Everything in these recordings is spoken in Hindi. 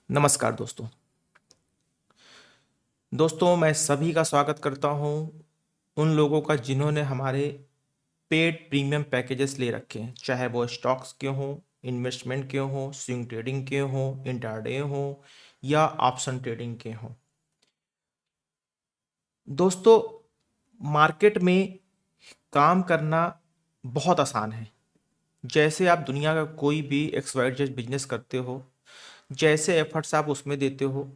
नमस्कार दोस्तों। मैं सभी का स्वागत करता हूं उन लोगों का जिन्होंने हमारे पेड प्रीमियम पैकेजेस ले रखे हैं, चाहे वो स्टॉक्स के हों, इन्वेस्टमेंट के हों, स्विंग ट्रेडिंग के हों, इंट्राडे हों या ऑप्शन ट्रेडिंग के हों। दोस्तों, मार्केट में काम करना बहुत आसान है। जैसे आप दुनिया का कोई भी XYZ बिजनेस करते हो, जैसे एफर्ट्स आप उसमें देते हो,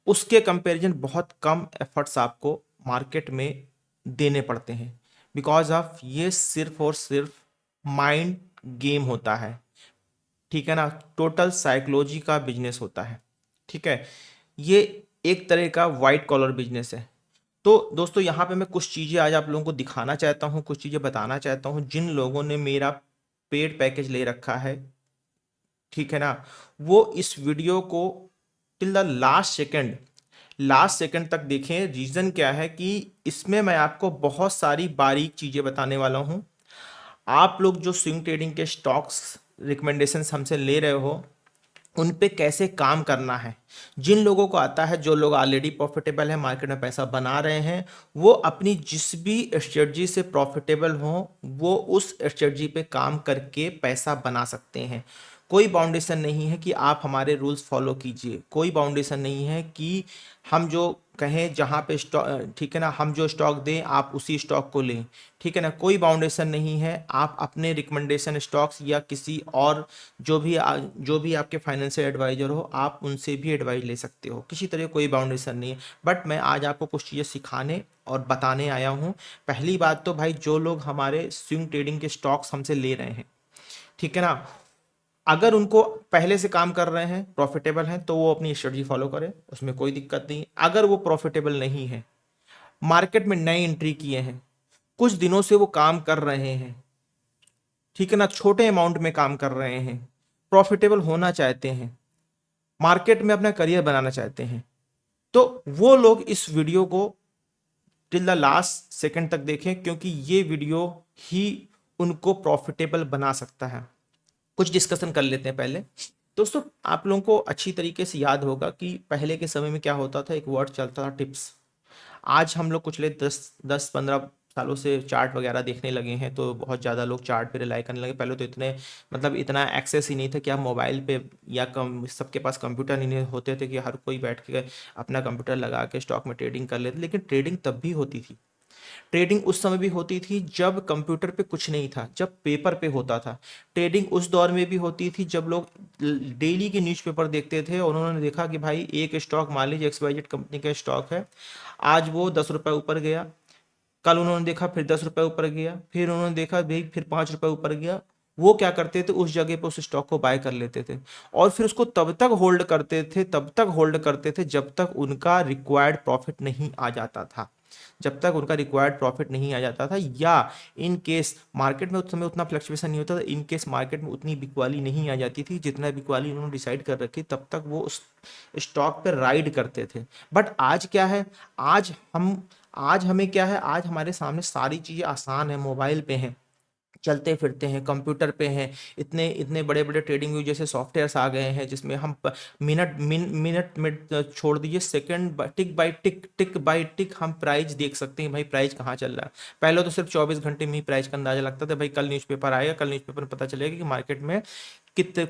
उसके कंपैरिजन बहुत कम एफर्ट्स आपको मार्केट में देने पड़ते हैं। बिकॉज ऑफ ये सिर्फ और सिर्फ माइंड गेम होता है। ठीक है ना, टोटल साइकोलॉजी का बिजनेस होता है। ठीक है, ये एक तरह का वाइट कॉलर बिजनेस है। तो दोस्तों, यहाँ पे मैं कुछ चीज़ें आज आप लोगों को दिखाना चाहता हूँ, कुछ चीज़ें बताना चाहता हूँ। जिन लोगों ने मेरा पेड पैकेज ले रखा है, ठीक है ना, वो इस वीडियो को टिल द लास्ट सेकंड तक देखें। रीज़न क्या है कि इसमें मैं आपको बहुत सारी बारीक चीज़ें बताने वाला हूँ। आप लोग जो स्विंग ट्रेडिंग के स्टॉक्स रिकमेंडेशंस हमसे ले रहे हो, उन पे कैसे काम करना है। जिन लोगों को आता है, जो लोग ऑलरेडी प्रॉफिटेबल है, मार्केट में पैसा बना रहे हैं, वो अपनी जिस भी स्ट्रेटजी से प्रॉफिटेबल हो, वो उस स्ट्रेटजी पे काम करके पैसा बना सकते हैं। कोई बाउंडेशन नहीं है कि आप हमारे रूल्स फॉलो कीजिए, कोई बाउंडेशन नहीं है कि हम जो कहें जहाँ पे स्टॉक, ठीक है ना, हम जो स्टॉक दें आप उसी स्टॉक को लें। ठीक है ना, कोई बाउंडेशन नहीं है। आप अपने रिकमेंडेशन स्टॉक्स या किसी और जो भी आपके फाइनेंशियल एडवाइजर हो, आप उनसे भी एडवाइस ले सकते हो। किसी तरह कोई बाउंडेशन नहीं है। बट मैं आज आपको कुछ चीज़ें सिखाने और बताने आया हूँ। पहली बात तो भाई, जो लोग हमारे स्विंग ट्रेडिंग के स्टॉक्स हमसे ले रहे हैं, ठीक है ना, अगर उनको पहले से काम कर रहे हैं, प्रॉफिटेबल हैं, तो वो अपनी स्ट्रेटजी फॉलो करें, उसमें कोई दिक्कत नहीं। अगर वो प्रॉफिटेबल नहीं है, मार्केट में नई एंट्री किए हैं, कुछ दिनों से वो काम कर रहे हैं, ठीक है ना, छोटे अमाउंट में काम कर रहे हैं, प्रॉफिटेबल होना चाहते हैं, मार्केट में अपना करियर बनाना चाहते हैं, तो वो लोग इस वीडियो को टिल द लास्ट सेकंड तक देखें, क्योंकि ये वीडियो ही उनको प्रॉफिटेबल बना सकता है। कुछ डिस्कशन कर लेते हैं पहले। दोस्तों, आप लोगों को अच्छी तरीके से याद होगा कि पहले के समय में क्या होता था, एक वर्ड चलता था, टिप्स। आज हम लोग पिछले 10-15 सालों से चार्ट वगैरह देखने लगे हैं, तो बहुत ज़्यादा लोग चार्ट पे रिलाई करने लगे। पहले तो इतना एक्सेस ही नहीं था कि आप मोबाइल पे या सबके पास कंप्यूटर नहीं होते थे कि हर कोई बैठ के अपना कंप्यूटर लगा के स्टॉक में ट्रेडिंग कर लेते। लेकिन ट्रेडिंग तब भी होती थी। ट्रेडिंग उस समय भी होती थी जब कंप्यूटर पे कुछ नहीं था, जब पेपर पे होता था। ट्रेडिंग उस दौर में भी होती थी जब लोग डेली के न्यूज़पेपर देखते थे और उन्होंने देखा कि भाई एक स्टॉक, मान लीजिए XYZ कंपनी का स्टॉक है, आज वो 10 रुपये ऊपर गया, कल उन्होंने देखा फिर 10 रुपये ऊपर गया, फिर उन्होंने देखा भाई फिर 5 रुपये ऊपर गया। वो क्या करते थे, उस जगह पे उस स्टॉक को बाय कर लेते थे और फिर उसको तब तक होल्ड करते थे जब तक उनका रिक्वायर्ड प्रॉफिट नहीं आ जाता था। जब तक उनका रिक्वायर्ड प्रॉफिट नहीं आ जाता था, या इन केस मार्केट में उस समय उतना फ्लक्चुएशन नहीं होता था, इन केस मार्केट में उतनी बिकवाली नहीं आ जाती थी जितना बिकवाली उन्होंने डिसाइड कर रखी, तब तक वो उस स्टॉक पर राइड करते थे। बट आज क्या है, आज हम आज हमें क्या है, आज हमारे सामने सारी चीज़ें आसान है, मोबाइल पे हैं, चलते फिरते हैं, कंप्यूटर पे हैं। इतने इतने बड़े बड़े ट्रेडिंग व्यू जैसे सॉफ्टवेयर्स आ गए हैं, जिसमें हम मिनट में छोड़ दीजिए, सेकंड टिक बाय टिक हम प्राइस देख सकते हैं, भाई प्राइस कहाँ चल रहा है। पहले तो सिर्फ 24 घंटे में ही प्राइस का अंदाजा लगता था, भाई कल न्यूज़पेपर आएगा, कल न्यूज़पेपर में पता चलेगा कि मार्केट में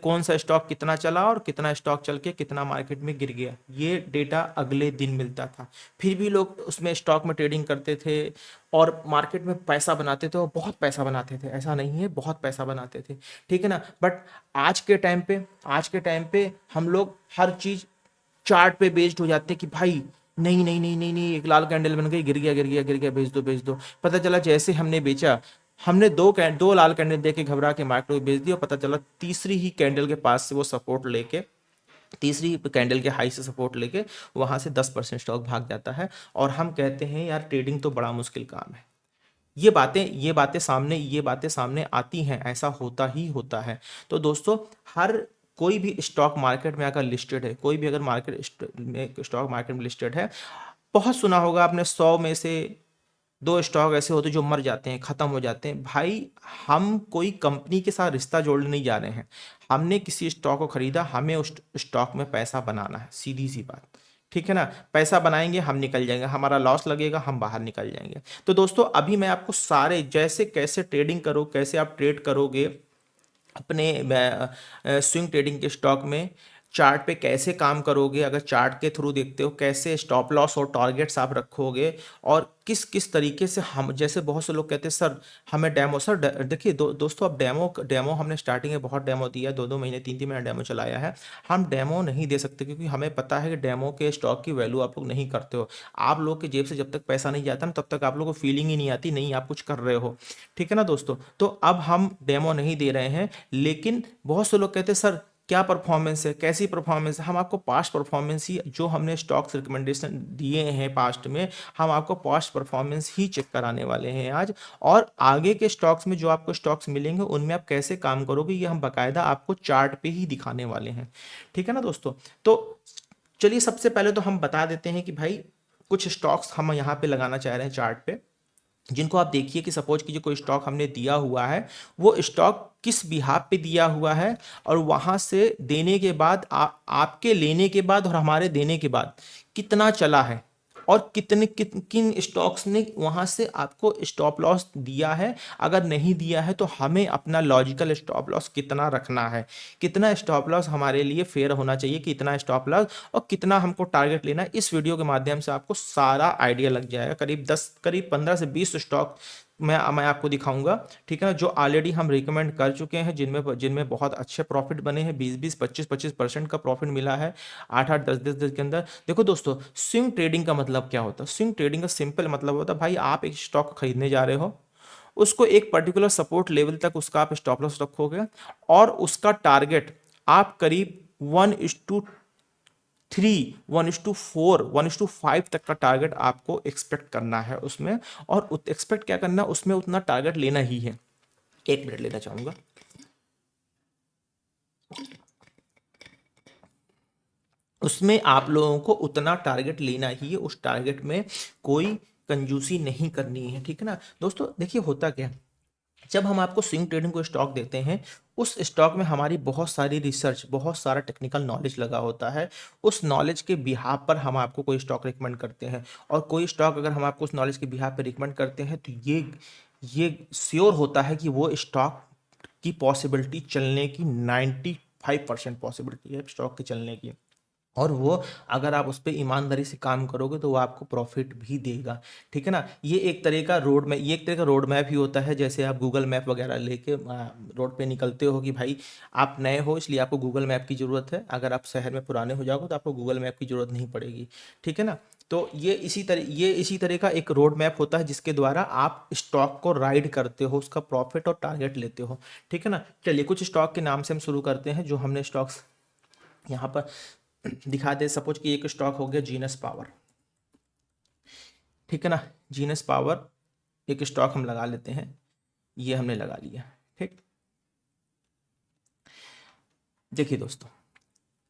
कौन सा स्टॉक कितना चला और कितना स्टॉक चल के कितना मार्केट में गिर गया, ये डेटा अगले दिन मिलता था। फिर भी लोग उसमें स्टॉक में ट्रेडिंग करते थे और मार्केट में पैसा बनाते थे, और बहुत पैसा बनाते थे, ऐसा नहीं है, बहुत पैसा बनाते थे। ठीक है ना। बट आज के टाइम पे हम लोग हर चीज़ चार्ट पे बेस्ड हो जाते हैं कि भाई नहीं नहीं नहीं नहीं नहीं, एक लाल कैंडल बन गई, गिर गया गिर गया गिर गया, बेच दो। पता चला जैसे हमने बेचा, हमने दो लाल कैंडल देख के घबरा के मार्केट को बेच दिया, और पता चला तीसरी ही कैंडल के पास से वो सपोर्ट लेके, तीसरी कैंडल के हाई से सपोर्ट लेके वहां से 10% स्टॉक भाग जाता है। और हम कहते हैं यार ट्रेडिंग तो बड़ा मुश्किल काम है। ये बातें सामने आती हैं, ऐसा होता ही होता है। तो दोस्तों, हर कोई भी स्टॉक मार्केट में अगर लिस्टेड है, कोई भी अगर स्टॉक मार्केट में लिस्टेड है, बहुत सुना होगा आपने 100 में से दो स्टॉक ऐसे होते हैं जो मर जाते हैं, खत्म हो जाते हैं। भाई हम कोई कंपनी के साथ रिश्ता जोड़ने नहीं जा रहे हैं, हमने किसी स्टॉक को खरीदा, हमें उस स्टॉक में पैसा बनाना है, सीधी सी बात। ठीक है ना, पैसा बनाएंगे हम निकल जाएंगे, हमारा लॉस लगेगा हम बाहर निकल जाएंगे। तो दोस्तों अभी मैं आपको सारे जैसे कैसे ट्रेडिंग करो, कैसे आप ट्रेड करोगे अपने स्विंग ट्रेडिंग के स्टॉक में, चार्ट पे कैसे काम करोगे, अगर चार्ट के थ्रू देखते हो कैसे स्टॉप लॉस और टारगेट्स आप रखोगे, और किस किस तरीके से हम, जैसे बहुत से लोग कहते हैं सर हमें डेमो, सर देखिए दोस्तों, अब डेमो डेमो हमने स्टार्टिंग में बहुत डेमो दिया, 2-2 महीने 3-3 महीने डेमो चलाया है। हम डेमो नहीं दे सकते क्योंकि हमें पता है कि डेमो के स्टॉक की वैल्यू आप लोग नहीं करते हो। आप लोग की जेब से जब तक पैसा नहीं जाता ना तब तक आप लोग को फीलिंग ही नहीं आती नहीं आप कुछ कर रहे हो। ठीक है ना दोस्तों, तो अब हम डेमो नहीं दे रहे हैं, लेकिन बहुत से लोग कहते हैं सर क्या परफॉर्मेंस है, कैसी परफॉर्मेंस है। हम आपको पास्ट परफॉर्मेंस ही, जो हमने स्टॉक्स रिकमेंडेशन दिए हैं पास्ट में, हम आपको पास्ट परफॉर्मेंस ही चेक कराने वाले हैं आज। और आगे के स्टॉक्स में जो आपको स्टॉक्स मिलेंगे उनमें आप कैसे काम करोगे ये हम बकायदा आपको चार्ट पे ही दिखाने वाले हैं। ठीक है ना दोस्तों, तो चलिए सबसे पहले तो हम बता देते हैं कि भाई कुछ स्टॉक्स हम यहाँ पे लगाना चाह रहे हैं चार्ट पे, जिनको आप देखिए कि सपोज कीजिए कोई स्टॉक हमने दिया हुआ है, वो स्टॉक किस बिहाफ पे दिया हुआ है, और वहां से देने के बाद आपके लेने के बाद और हमारे देने के बाद कितना चला है, और किन स्टॉक्स ने वहां से आपको स्टॉप लॉस दिया है। अगर नहीं दिया है तो हमें अपना लॉजिकल स्टॉप लॉस कितना रखना है, कितना स्टॉप लॉस हमारे लिए फेयर होना चाहिए, कितना स्टॉप लॉस और कितना हमको टारगेट लेना है। इस वीडियो के माध्यम से आपको सारा आइडिया लग जाएगा। करीब 15 से 20 स्टॉक मैं आपको दिखाऊंगा। ठीक है ना, जो ऑलरेडी हम रिकमेंड कर चुके हैं, जिनमें जिनमें बहुत अच्छे प्रॉफिट बने हैं, 20-20 25-25% का प्रॉफिट मिला है 8-8 10-10 दिन के अंदर। देखो दोस्तों, स्विंग ट्रेडिंग का मतलब क्या होता है? स्विंग ट्रेडिंग का सिंपल मतलब होता है भाई आप एक स्टॉक खरीदने जा रहे हो, उसको एक पर्टिकुलर सपोर्ट लेवल तक उसका आप स्टॉप लॉस रखोगे, और उसका टारगेट आप करीब 1:3, 1:4, 1:5 तक का टारगेट आपको एक्सपेक्ट करना है उसमें। और एक्सपेक्ट क्या करना है उसमें, उतना टारगेट लेना ही है। 1 मिनट लेना चाहूंगा। उसमें आप लोगों को उतना टारगेट लेना ही है, उस टारगेट में कोई कंजूसी नहीं करनी है। ठीक है ना दोस्तों, देखिए होता क्या है, जब हम आपको स्विंग ट्रेडिंग को स्टॉक देते हैं, उस स्टॉक में हमारी बहुत सारी रिसर्च, बहुत सारा टेक्निकल नॉलेज लगा होता है। उस नॉलेज के बिहाफ पर हम आपको कोई स्टॉक रिकमेंड करते हैं, और कोई स्टॉक अगर हम आपको उस नॉलेज के बिहाफ पर रिकमेंड करते हैं तो ये श्योर होता है कि वो स्टॉक की पॉसिबिलिटी चलने की 95% पॉसिबिलिटी है स्टॉक के चलने की। और वो अगर आप उस पर ईमानदारी से काम करोगे तो वो आपको प्रॉफिट भी देगा। ठीक है ना, ये एक तरह का रोड मैप ही होता है। जैसे आप गूगल मैप वगैरह लेके रोड पे निकलते हो कि भाई आप नए हो इसलिए आपको गूगल मैप की ज़रूरत है, अगर आप शहर में पुराने हो जाओगे तो आपको गूगल मैप की ज़रूरत नहीं पड़ेगी। ठीक है ना, तो ये इसी तरह का एक रोड मैप होता है जिसके द्वारा आप स्टॉक को राइड करते हो, उसका प्रॉफिट और टारगेट लेते हो। ठीक है ना, चलिए कुछ स्टॉक के नाम से हम शुरू करते हैं जो हमने स्टॉक्स यहाँ पर दिखा दे। सपोज कि एक स्टॉक हो गया जीनस पावर। ठीक है ना, जीनस पावर एक स्टॉक हम लगा लेते हैं, ये हमने लगा लिया। ठीक, देखिए दोस्तों,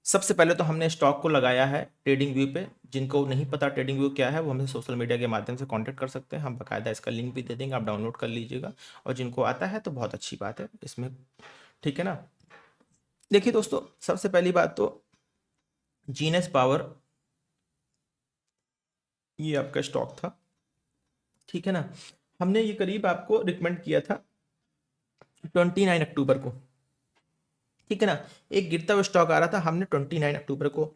सबसे पहले तो हमने स्टॉक को लगाया है ट्रेडिंग व्यू पे। जिनको नहीं पता ट्रेडिंग व्यू क्या है वो हमसे सोशल मीडिया के माध्यम से कांटेक्ट कर सकते हैं, हम बकायदा इसका लिंक भी दे देंगे, आप डाउनलोड कर लीजिएगा। और जिनको आता है तो बहुत अच्छी बात है इसमें। ठीक है ना, देखिए दोस्तों, सबसे पहली बात तो जीनस पावर ये आपका स्टॉक था। ठीक है ना, हमने ये करीब आपको रिकमेंड किया था 29 अक्टूबर को। ठीक है ना, एक गिरता हुआ स्टॉक आ रहा था, हमने 29 अक्टूबर को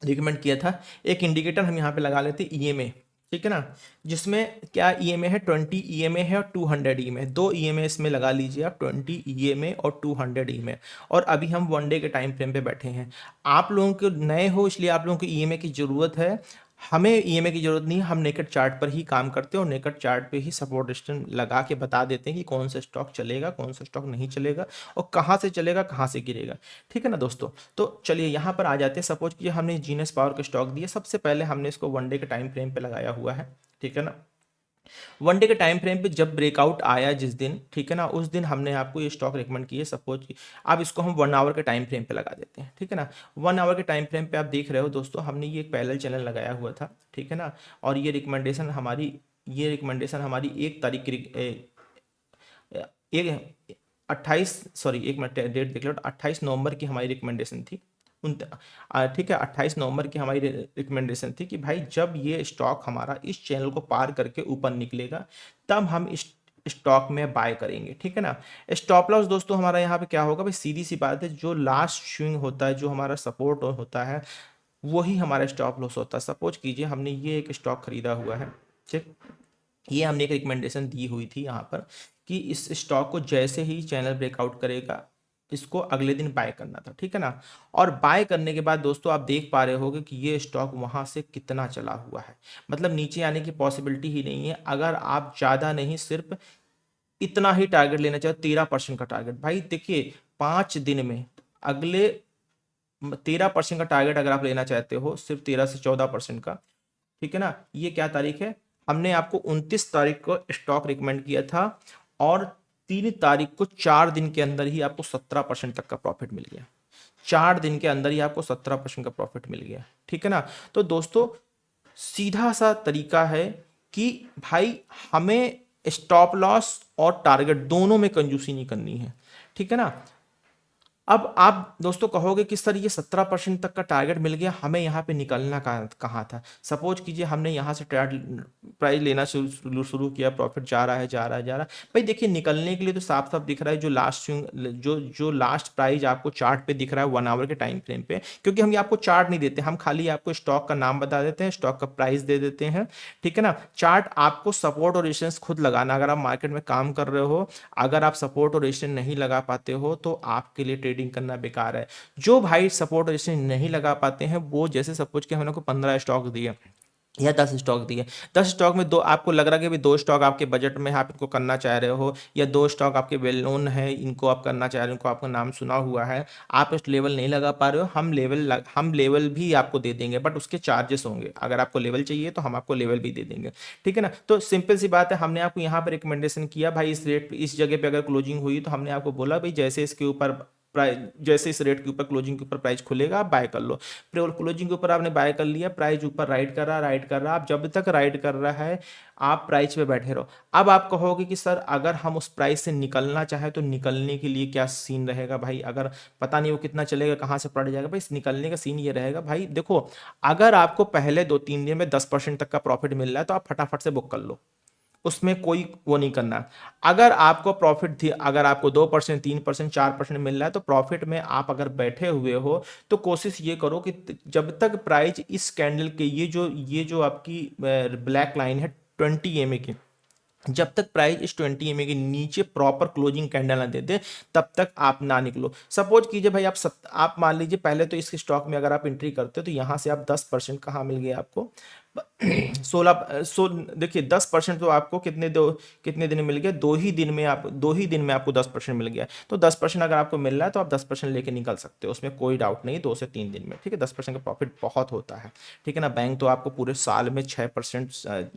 रिकमेंड किया था। एक इंडिकेटर हम यहाँ पे लगा लेते ईएमए। ठीक है ना, जिसमें क्या ईएमए है, 20 ईएमए है और 200 ईएमए, दो ईएमए इसमें लगा लीजिए आप, 20 ईएमए और 200 ईएमए। और अभी हम 1 डे के टाइम फ्रेम पे बैठे हैं। आप लोगों को नए हो इसलिए आप लोगों को ईएमए की ज़रूरत है, हमें ईएमए की ज़रूरत नहीं है। हम नेकेड चार्ट पर ही काम करते हैं और नेकेड चार्ट पे ही सपोर्ट रेजिस्टेंस लगा के बता देते हैं कि कौन सा स्टॉक चलेगा, कौन सा स्टॉक नहीं चलेगा, और कहाँ से चलेगा, कहाँ से गिरेगा। ठीक है ना दोस्तों, तो चलिए यहाँ पर आ जाते हैं। सपोज कि हमने जीनस पावर के स्टॉक दिए, सबसे पहले हमने इसको 1 डे के टाइम फ्रेम पे लगाया हुआ है। ठीक है ना, 1 डे के टाइम फ्रेम पे जब ब्रेकआउट आया जिस दिन, ठीक है ना, उस दिन हमने आपको ये स्टॉक रिकमेंड किए। सपोज कि अब इसको हम 1 आवर के टाइम फ्रेम पे लगा देते हैं। ठीक है ना, 1 आवर के टाइम फ्रेम पे आप देख रहे हो दोस्तों, हमने ये एक पैरेलल चैनल लगाया हुआ था। ठीक है ना, और ये रिकमेंडेशन हमारी ये रिकमेंडेशन हमारी 1 तारीख की एक 28, सॉरी एक मिनट डेट देख लो, 28 नवंबर की हमारी रिकमेंडेशन थी। ठीक है, 28 नवंबर की हमारी रिकमेंडेशन थी कि भाई जब ये स्टॉक हमारा इस चैनल को पार करके ऊपर निकलेगा तब हम इस स्टॉक में बाय करेंगे, ठीक है ना। स्टॉप लॉस दोस्तों हमारा यहाँ पे क्या होगा भाई, सीधी सी बात है, जो लास्ट स्विंग होता है, जो हमारा सपोर्ट होता है, वही हमारा स्टॉप लॉस होता है। सपोज कीजिए हमने ये एक स्टॉक खरीदा हुआ है, ठीक, ये हमने एक रिकमेंडेशन दी हुई थी यहाँ पर कि इस स्टॉक को जैसे ही चैनल ब्रेकआउट करेगा इसको अगले दिन बाय करना था, ठीक है ना। और बाय करने के बाद दोस्तों आप देख पा रहे होगे कि ये स्टॉक वहां से कितना चला हुआ है, मतलब नीचे आने की पॉसिबिलिटी ही नहीं है। अगर आप ज़्यादा नहीं, सिर्फ इतना ही टारगेट लेना चाहिए, 13% का टारगेट। भाई देखिए 5 दिन में अगले 13% का टारगेट अगर आप लेना चाहते हो, सिर्फ 13 से 14% का, ठीक है ना। ये क्या तारीख है, हमने आपको 29 तारीख को स्टॉक रिकमेंड किया था और 3 तारीख को 4 दिन के अंदर ही आपको 17% तक का प्रॉफिट मिल गया। 4 दिन के अंदर ही आपको 17% का प्रॉफिट मिल गया, ठीक है ना। तो दोस्तों सीधा सा तरीका है कि भाई हमें स्टॉप लॉस और टारगेट दोनों में कंजूसी नहीं करनी है, ठीक है ना। अब आप दोस्तों कहोगे कि सर ये 17% तक का टारगेट मिल गया, हमें यहाँ पे निकलना कहाँ था। सपोज कीजिए हमने यहाँ से प्राइस लेना शुरू किया, प्रॉफिट जा रहा है जा रहा है जा रहा है। भाई देखिए निकलने के लिए तो साफ साफ दिख रहा है, जो लास्ट जो लास्ट प्राइस आपको चार्ट पे दिख रहा है 1 आवर के टाइम फ्रेम पे, क्योंकि हम आपको चार्ट नहीं देते, हम खाली आपको स्टॉक का नाम बता देते हैं, स्टॉक का प्राइस दे देते हैं, ठीक है ना। चार्ट आपको सपोर्ट और रेजिस्टेंस खुद लगाना, अगर आप मार्केट में काम कर रहे हो, अगर आप सपोर्ट और रेजिस्टेंस नहीं लगा पाते हो तो आपके लिए ट्रेडिंग करना बेकार है। जो भाई सपोर्ट और रेजिस्टेंस नहीं लगा पाते हैं वो, जैसे सपोज कि हमने को 15 स्टॉक दिए या 10 स्टॉक दिए, 10 स्टॉक में दो आपको लग रहा है कि भाई 2 स्टॉक आपके बजट में है, आप इनको करना चाह रहे हो, या 2 स्टॉक आपके वेल नोन है, इनको आप करना चाह रहे हो, इनको आपका नाम सुना हुआ है, आप इस लेवल नहीं लगा पा रहे हो, हम लेवल भी आपको दे देंगे, बट उसके चार्जेस होंगे। अगर आपको लेवल चाहिए तो हम आपको लेवल भी दे देंगे, ठीक है ना। तो सिंपल सी बात है, हमने आपको यहाँ पर रिकमेंडेशन किया भाई इस रेट इस जगह पे अगर क्लोजिंग हुई तो हमने आपको बोला भाई जैसे इसके ऊपर प्राइस, जैसे इस रेट के ऊपर क्लोजिंग के ऊपर प्राइस खुलेगा आप बाय कर लो। क्लोजिंग के ऊपर आपने बाय कर लिया, प्राइस ऊपर राइट कर रहा, आप जब तक राइट कर रहा है आप प्राइस पे बैठे रहो। अब आप कहोगे कि सर अगर हम उस प्राइस से निकलना चाहे तो निकलने के लिए क्या सीन रहेगा भाई, अगर पता नहीं वो कितना चलेगा, कहाँ से पड़ जाएगा। भाई इस निकलने का सीन ये रहेगा भाई, देखो अगर आपको पहले 2-3 दिन में 10% तक का प्रॉफिट मिल रहा है तो आप फटाफट से बुक कर लो, उसमें कोई वो नहीं करना। अगर आपको प्रॉफिट थी, अगर आपको 2%, 3%, 4% मिल रहा है तो प्रॉफिट में आप अगर बैठे हुए हो तो कोशिश ये करो कि जब तक प्राइस इस कैंडल के ये जो आपकी ब्लैक लाइन है 20 EMA की, जब तक प्राइस इस 20 EMA के नीचे प्रॉपर क्लोजिंग कैंडल ना दे दे तब तक आप ना निकलो। सपोज कीजिए भाई आप मान लीजिए पहले तो इस स्टॉक में अगर आप एंट्री करते हो तो यहाँ से आप 10% कहाँ मिल गया आपको 16 देखिए 10% तो आपको कितने दिन में मिल गया, 2 ही दिन में आपको 10% मिल गया। तो 10% अगर आपको मिल रहा है तो आप 10% लेके निकल सकते हो, उसमें कोई डाउट नहीं, 2 से 3 दिन में, ठीक है। 10% का प्रॉफिट बहुत होता है, ठीक है ना। बैंक तो आपको पूरे साल में 6%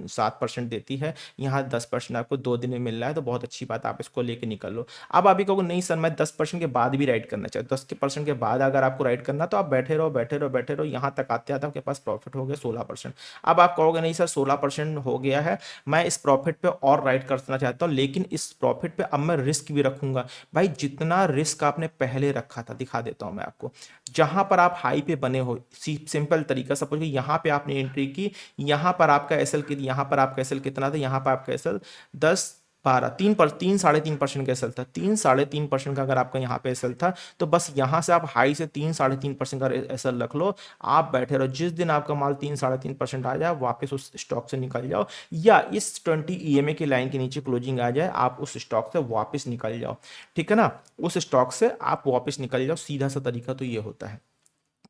7% देती है, यहाँ 10% आपको 2 दिन में मिल रहा है तो बहुत अच्छी बात, आप इसको लेके निकल लो। अब आप ही कहोगे नहीं सर मैं 10% के बाद भी राइड करना चाहिए, 10% के बाद अगर आपको राइड करना तो आप बैठे रहो बैठे रहो बैठे रहो, यहाँ तक आते आते आपके पास प्रॉफिट हो गया 16%। अब आप कहोगे नहीं सर 16% हो गया है, मैं इस प्रॉफिट पे और राइड करना चाहता हूँ, लेकिन इस प्रॉफिट पे अब मैं रिस्क भी रखूंगा। भाई जितना रिस्क आपने पहले रखा था, दिखा देता हूं मैं आपको, जहां पर आप हाई पे बने हो, सिंपल तरीका, सपोज यहाँ पे आपने एंट्री की, यहाँ पर आपका एसएल यहाँ पर आपका एसएल कितना था, यहाँ पर आपका एसएल 10-12 3-3.5% का एसएल था, 3-3.5% का अगर आपका यहाँ पे एसएल था तो बस यहाँ से आप हाई से 3-3.5% का एसएल रख लो, आप बैठे रहो। जिस दिन आपका माल 3-3.5% आ जाए वापस उस स्टॉक से निकल जाओ, या इस 20 EMA की लाइन के नीचे क्लोजिंग आ जाए आप उस स्टॉक से वापस निकल जाओ, ठीक है ना। उस स्टॉक से आप वापस निकल जाओ, सीधा सा तरीका तो ये होता है।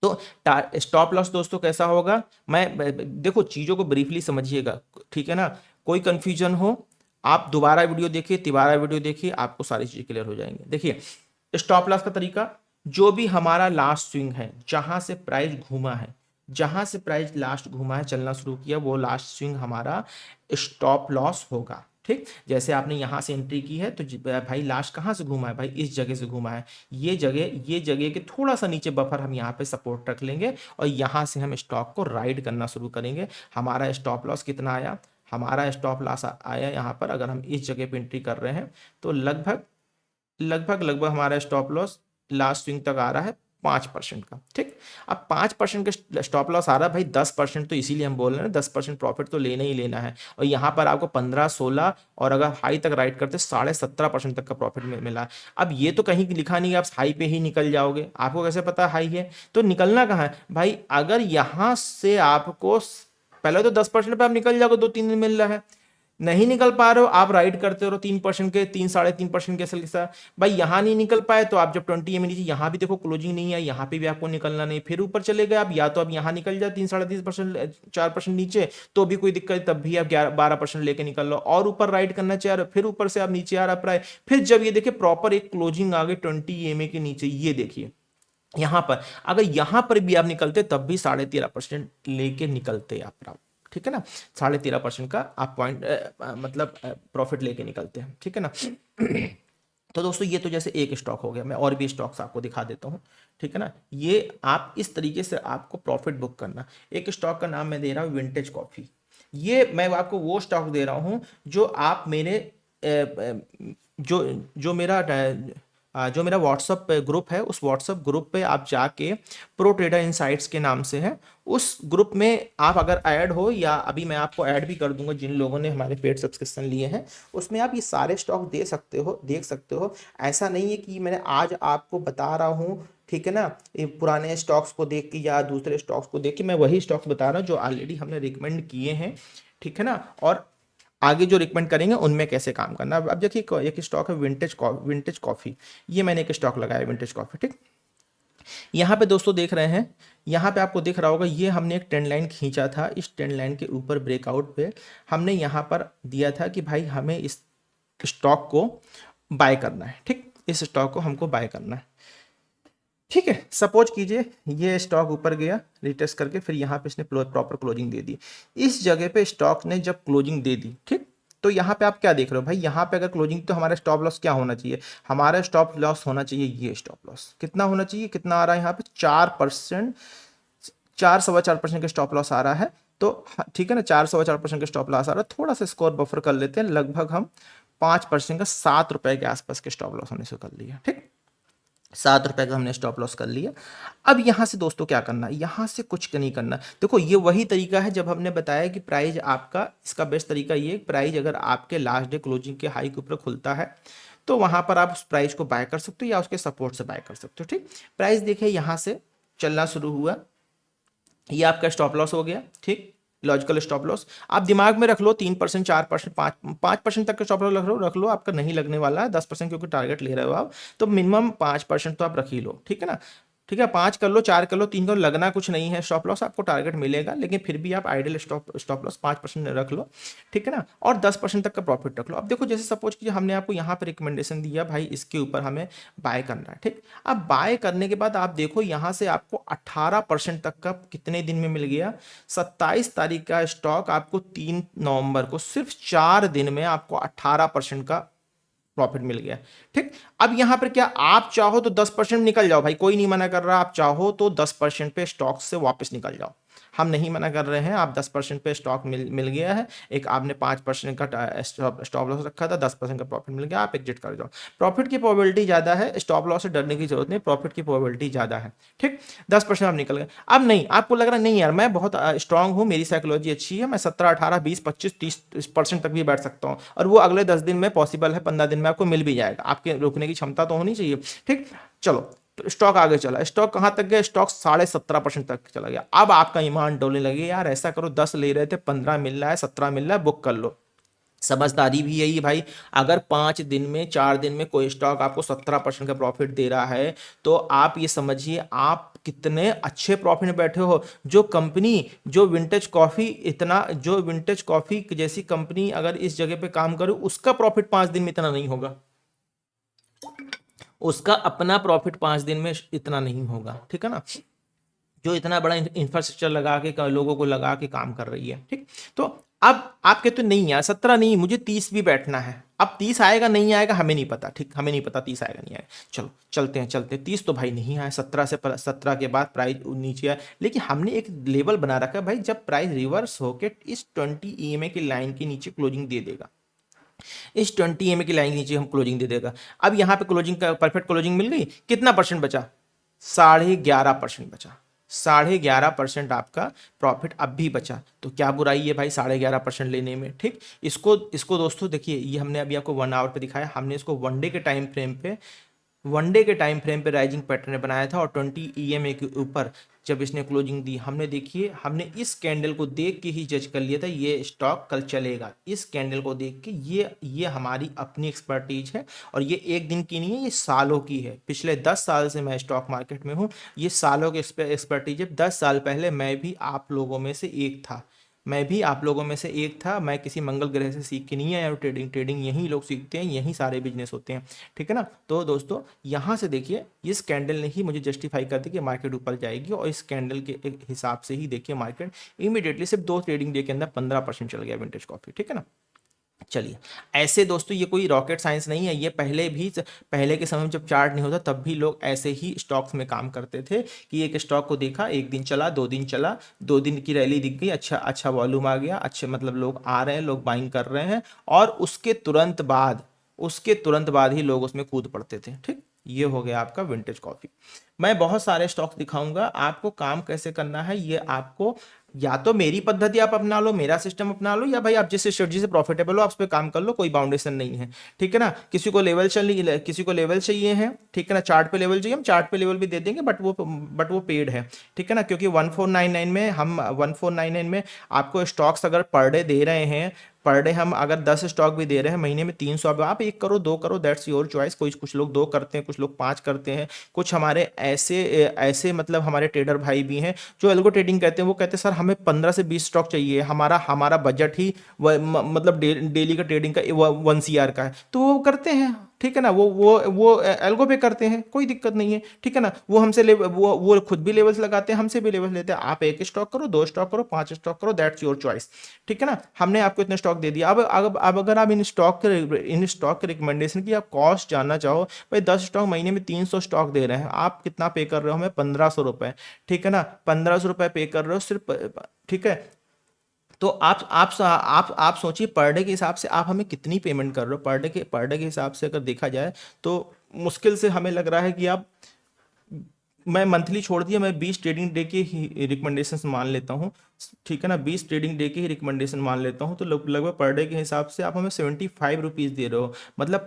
तो स्टॉप लॉस दोस्तों कैसा होगा, मैं देखो चीजों को ब्रीफली समझिएगा, ठीक है ना। कोई कंफ्यूजन हो आप दोबारा वीडियो देखिए, तिबारा वीडियो देखिए, आपको सारी चीजें क्लियर हो जाएंगे। देखिए स्टॉप लॉस का तरीका, जो भी हमारा लास्ट स्विंग है, जहां से प्राइस घूमा है, जहां से प्राइस लास्ट घूमा है चलना शुरू किया, वो लास्ट स्विंग हमारा स्टॉप लॉस होगा, ठीक। जैसे आपने यहां से एंट्री की है तो भाई लास्ट कहां से घूमा है, भाई इस जगह से घूमा है, ये जगह के थोड़ा सा नीचे बफर हम यहाँ पे सपोर्ट रख लेंगे और यहां से हम स्टॉक को राइड करना शुरू करेंगे। हमारा स्टॉप लॉस कितना आया हमारा स्टॉप लॉस आया यहाँ पर, अगर हम इस जगह पे एंट्री कर रहे हैं तो लगभग हमारा स्टॉप लॉस लास्ट स्विंग तक आ रहा है 5% का। ठीक, अब 5% का स्टॉप लॉस आ रहा है भाई, 10% तो इसीलिए हम बोल रहे हैं 10% प्रॉफिट तो लेना ही लेना है। और यहाँ पर आपको 15-16 और अगर हाई तक राइट करते 17.5% तक का प्रॉफिट मिला। अब ये तो कहीं लिखा नहीं है आप हाई पे ही निकल जाओगे, आपको कैसे पता हाई है? तो निकलना कहाँ है भाई? अगर यहाँ से आपको पहले तो 10% पे आप निकल जाओगे, 2-3 दिन मिल रहा है, नहीं निकल पा रहे हो आप राइड करते रहो 3% के, 3-3.5% के साथ भाई, यहाँ नहीं निकल पाए तो आप जब 20 नीचे, यहाँ भी देखो क्लोजिंग नहीं है, यहाँ पे भी आपको निकलना नहीं, फिर ऊपर चले गए आप, या तो आप यहाँ निकल जाओ 3-3.5%, 4% नीचे तो भी कोई दिक्कत, तब भी आप 12% लेके निकल लो, और ऊपर राइड करना चाह रहे हो, फिर ऊपर से आप नीचे आ रहा है, फिर जब ये देखिए प्रॉपर एक क्लोजिंग आ गई 20 EMA के नीचे, ये देखिए यहां पर, अगर यहां पर भी आप निकलते तब भी 13.5% लेके निकलते आप, ठीक है ना, 13.5% का आप पॉइंट मतलब प्रॉफिट लेके निकलते हैं, ठीक है ना। तो दोस्तों ये तो जैसे एक स्टॉक हो गया, मैं और भी स्टॉक्स आपको दिखा देता हूँ, ठीक है ना। ये आप इस तरीके से आपको प्रॉफिट बुक करना। एक स्टॉक का नाम मैं दे रहा हूँ विंटेज कॉफी। ये मैं आपको वो स्टॉक दे रहा हूँ जो आप मेरे जो जो मेरा जो मेरा व्हाट्सअप ग्रुप है, उस व्हाट्सअप ग्रुप पे आप जाके प्रो ट्रेडर इनसाइट्स के नाम से है, उस ग्रुप में आप अगर ऐड हो, या अभी मैं आपको ऐड भी कर दूंगा जिन लोगों ने हमारे पेड सब्सक्रिप्शन लिए हैं, उसमें आप ये सारे स्टॉक देख सकते हो। ऐसा नहीं है कि मैंने आज आपको बता रहा हूँ, ठीक है ना, ये पुराने स्टॉक्स को देख के या दूसरे स्टॉक्स को देख के, मैं वही स्टॉक्स बता रहा हूँ जो ऑलरेडी हमने रिकमेंड किए हैं, ठीक है ना, और आगे जो रिकमेंड करेंगे उनमें कैसे काम करना। अब देखिए एक स्टॉक है विंटेज कॉफ़ी, ये मैंने एक स्टॉक लगाया विंटेज कॉफ़ी, ठीक। यहाँ पे दोस्तों देख रहे हैं, यहाँ पे आपको दिख रहा होगा, ये हमने एक ट्रेंड लाइन खींचा था, इस ट्रेंड लाइन के ऊपर ब्रेकआउट पे हमने यहाँ पर दिया था कि भाई हमें इस स्टॉक को बाय करना है, ठीक, इस स्टॉक को हमको बाय करना है, ठीक है। सपोज कीजिए ये स्टॉक ऊपर गया रिटेस्ट करके, फिर यहाँ पे इसने प्रॉपर क्लोजिंग दे दी, इस जगह पे स्टॉक ने जब क्लोजिंग दे दी, ठीक, तो यहाँ पे आप क्या देख रहे हो भाई, यहाँ पे अगर क्लोजिंग, तो हमारा स्टॉप लॉस क्या होना चाहिए? हमारा स्टॉप लॉस होना चाहिए, ये स्टॉप लॉस कितना होना चाहिए, कितना आ रहा है यहाँ पे 4%, 4-4.25% का स्टॉप लॉस आ रहा है। तो ठीक है ना, 4-4.25% का स्टॉप लॉस आ रहा है, थोड़ा सा स्कोर बफर कर लेते हैं, लगभग हम 5% का 7 रुपए के आसपास के स्टॉप लॉस होने से कर लिया, ठीक, 7 रुपए का हमने स्टॉप लॉस कर लिया। अब यहां से दोस्तों क्या करना है, यहां से कुछ नहीं करना। देखो ये वही तरीका है जब हमने बताया कि प्राइस आपका, इसका बेस्ट तरीका ये, प्राइस अगर आपके लास्ट डे क्लोजिंग के हाई के ऊपर खुलता है तो वहां पर आप उस प्राइस को बाय कर सकते हो या उसके सपोर्ट से बाय कर सकते हो, ठीक। प्राइस देखिए यहां से चलना शुरू हुआ, ये आपका स्टॉप लॉस हो गया, ठीक, लॉजिकल स्टॉप लॉस आप दिमाग में रख लो, 3%, 4%, 5% तक का स्टॉप लॉस रख लो, आपका नहीं लगने वाला है, 10% क्योंकि टारगेट ले रहे हो आप, तो मिनिमम 5% तो आप रख ही लो, ठीक है ना, ठीक है, 5 कर लो, 4 कर लो, 3 कर लो, लगना कुछ नहीं है स्टॉप लॉस, आपको टारगेट मिलेगा, लेकिन फिर भी आप आइडियल स्टॉप लॉस 5% रख लो, ठीक है ना, और 10% तक का प्रॉफिट रख लो। अब देखो जैसे सपोज कीजिए हमने आपको यहाँ पर रिकमेंडेशन दिया भाई इसके ऊपर हमें बाय करना है, ठीक। अब बाय करने के बाद आप देखो यहाँ से आपको 18% तक का कितने दिन में मिल गया, 27 तारीख का स्टॉक आपको 3 नवंबर को सिर्फ 4 दिन में आपको 18% का प्रॉफिट मिल गया, ठीक। अब यहां पर क्या आप चाहो तो 10% निकल जाओ भाई, कोई नहीं मना कर रहा, आप चाहो तो 10% पे स्टॉक से वापस निकल जाओ, हम नहीं मना कर रहे हैं। आप 10% पे स्टॉक मिल गया है, एक आपने 5% का स्टॉप लॉस रखा था, 10% का प्रॉफिट मिल गया, आप एग्जिट कर जाओ। प्रॉफिट की प्रोबेबिलिटी ज़्यादा है, स्टॉप लॉस से डरने की जरूरत नहीं, प्रॉफिट की प्रोबेबिलिटी ज़्यादा है, ठीक। 10% आप निकल गए। अब नहीं, आपको लग रहा है नहीं यार मैं बहुत स्ट्रांग हूँ, मेरी साइकोलॉजी अच्छी है, मैं 17, 18, 20, 25, 30% तक भी बैठ सकता हूँ, और वो अगले 10 दिन में पॉसिबल है, 15 दिन में आपको मिल भी जाएगा, आपके रुकने की क्षमता तो होनी चाहिए, ठीक। चलो तो स्टॉक आगे चला, स्टॉक कहां तक गया, स्टॉक 17.5% तक चला गया। अब आपका ईमान डोलने लगे, यार ऐसा करो 10 ले रहे थे, 15 मिल रहा है, 17 मिल रहा है, बुक कर लो। समझदारी भी यही भाई, अगर 5 दिन में 4 दिन में कोई स्टॉक आपको 17% का प्रॉफिट दे रहा है, तो आप ये समझिए आप कितने अच्छे प्रॉफिट में बैठे हो। जो कंपनी, जो विंटेज कॉफी जैसी कंपनी अगर इस जगह पे काम करे, उसका प्रॉफिट 5 दिन में इतना नहीं होगा, उसका अपना प्रॉफिट 5 दिन में इतना नहीं होगा, ठीक है ना, जो इतना बड़ा इंफ्रास्ट्रक्चर लगा के लोगों को लगा के काम कर रही है, ठीक। तो अब आप कहते हो नहीं यार 17 नहीं, मुझे 30 भी बैठना है। अब 30 आएगा नहीं आएगा हमें नहीं पता, ठीक, हमें नहीं पता 30 आएगा नहीं आएगा। चलो चलते हैं 30 तो भाई नहीं आया, 17 के बाद प्राइस नीचे आया। लेकिन हमने एक लेवल बना रखा है भाई, जब प्राइस रिवर्स होके इस 20 EMA की लाइन के नीचे क्लोजिंग दे देगा, इस 20 EMA की लाइन के नीचे हम क्लोजिंग दे देगा। अब यहाँ पे क्लोजिंग का परफेक्ट क्लोजिंग मिल गई, कितना परसेंट बचा? 11.5% बचा। 11.5% आपका प्रॉफिट अब भी बचा, तो क्या बुराई है भाई 11.5% लेने में, ठीक। इसको इसको दोस्तों देखिए, ये हमने अभी आपको 1 आवर पे दिखाया, हमने इसको वन डे के टाइम फ्रेम पे राइजिंग पैटर्न बनाया था, और 20 EMA के ऊपर जब इसने क्लोजिंग दी, हमने देखिए हमने इस कैंडल को देख के ही जज कर लिया था ये स्टॉक कल चलेगा। इस कैंडल को देख के ये हमारी अपनी एक्सपर्टीज है, और ये एक दिन की नहीं है, ये सालों की है। पिछले 10 साल से मैं स्टॉक मार्केट में हूँ, ये सालों की एक्सपर्टीज है। 10 साल पहले मैं भी आप लोगों में से एक था, मैं किसी मंगल ग्रह से सीख के नहीं आया हूँ ट्रेडिंग। ट्रेडिंग यही लोग सीखते हैं, यही सारे बिजनेस होते हैं, ठीक है ना। तो दोस्तों यहाँ से देखिए, इस कैंडल ने ही मुझे जस्टिफाई कर दी कि मार्केट ऊपर जाएगी, और इस कैंडल के एक हिसाब से ही देखिए मार्केट इमीडिएटली सिर्फ 2 ट्रेडिंग डे के अंदर 15% चल गया विंटेज कॉफी, ठीक है ना। चलिए, ऐसे दोस्तों ये कोई रॉकेट साइंस नहीं है, ये पहले के समय में जब चार्ट नहीं होता तब भी लोग ऐसे ही स्टॉक्स में काम करते थे कि एक स्टॉक को देखा, एक दिन चला, 2 दिन चला, 2 दिन की रैली दिख गई, अच्छा अच्छा वॉल्यूम आ गया, अच्छे मतलब लोग आ रहे हैं, लोग बाइंग कर रहे हैं, और उसके तुरंत बाद ही लोग उसमें कूद पड़ते थे, ठीक। ये हो गया आपका विंटेज कॉफी। मैं बहुत सारे स्टॉक्स दिखाऊंगा आपको, काम कैसे करना है ये आपको, या तो मेरी पद्धति आप अपना लो, मेरा सिस्टम अपना लो, या भाई आप जिस स्ट्रेटजी से प्रॉफिटेबल हो आप उस पर काम कर लो, कोई बाउंडेशन नहीं है, ठीक है ना। किसी को लेवल चाहिए है, ठीक है ना, चार्ट पे लेवल चाहिए, हम चार्ट पे लेवल भी दे देंगे, बट वो पेड है, ठीक है ना, क्योंकि 1499 में आपको स्टॉक्स अगर पर डे दे रहे हैं, पर डे हम अगर 10 स्टॉक भी दे रहे हैं, महीने में 300, आप 1 करो 2 करो, दैट्स योर चॉइस। कुछ लोग 2 करते हैं, कुछ लोग 5 करते हैं, कुछ हमारे ऐसे ऐसे मतलब हमारे ट्रेडर भाई भी हैं जो एल्गो ट्रेडिंग करते हैं, वो कहते हैं सर हमें 15 से 20 स्टॉक चाहिए, हमारा बजट ही मतलब डेली का ट्रेडिंग का 1 CR का है, तो वो करते हैं, ठीक है ना। वो एल्गो पे करते हैं, कोई दिक्कत नहीं है, ठीक है ना। वो हमसे वो खुद भी लेवल्स लगाते हैं, हमसे भी लेवल्स लेते हैं। आप 1 स्टॉक करो, 2 स्टॉक करो, 5 स्टॉक करो, दैट्स योर चॉइस, ठीक है ना। हमने आपको इतने स्टॉक दे दिया। अब अगर आप इन स्टॉक के रिकमेंडेशन की आप कॉस्ट जानना चाहो, भाई 10 स्टॉक, महीने में 300 स्टॉक दे रहे हैं, आप कितना पे कर रहे हो हमें? 1500 रुपए, ठीक है ना। 1500 रुपए पे कर रहे हो सिर्फ, ठीक है। तो आप सोचिए पर डे के हिसाब से आप हमें कितनी पेमेंट कर रहे हो। पर डे के हिसाब से अगर देखा जाए तो मुश्किल से हमें लग रहा है कि आप, मैं मंथली छोड़ दिया, मैं 20 ट्रेडिंग डे के ही रिकमेंडेशन मान लेता हूँ, ठीक है ना। 20 ट्रेडिंग डे के ही रिकमेंडेशन मान लेता हूँ, तो लगभग पर डे के हिसाब से आप हमें 75 रुपीज़ दे रहे हो, मतलब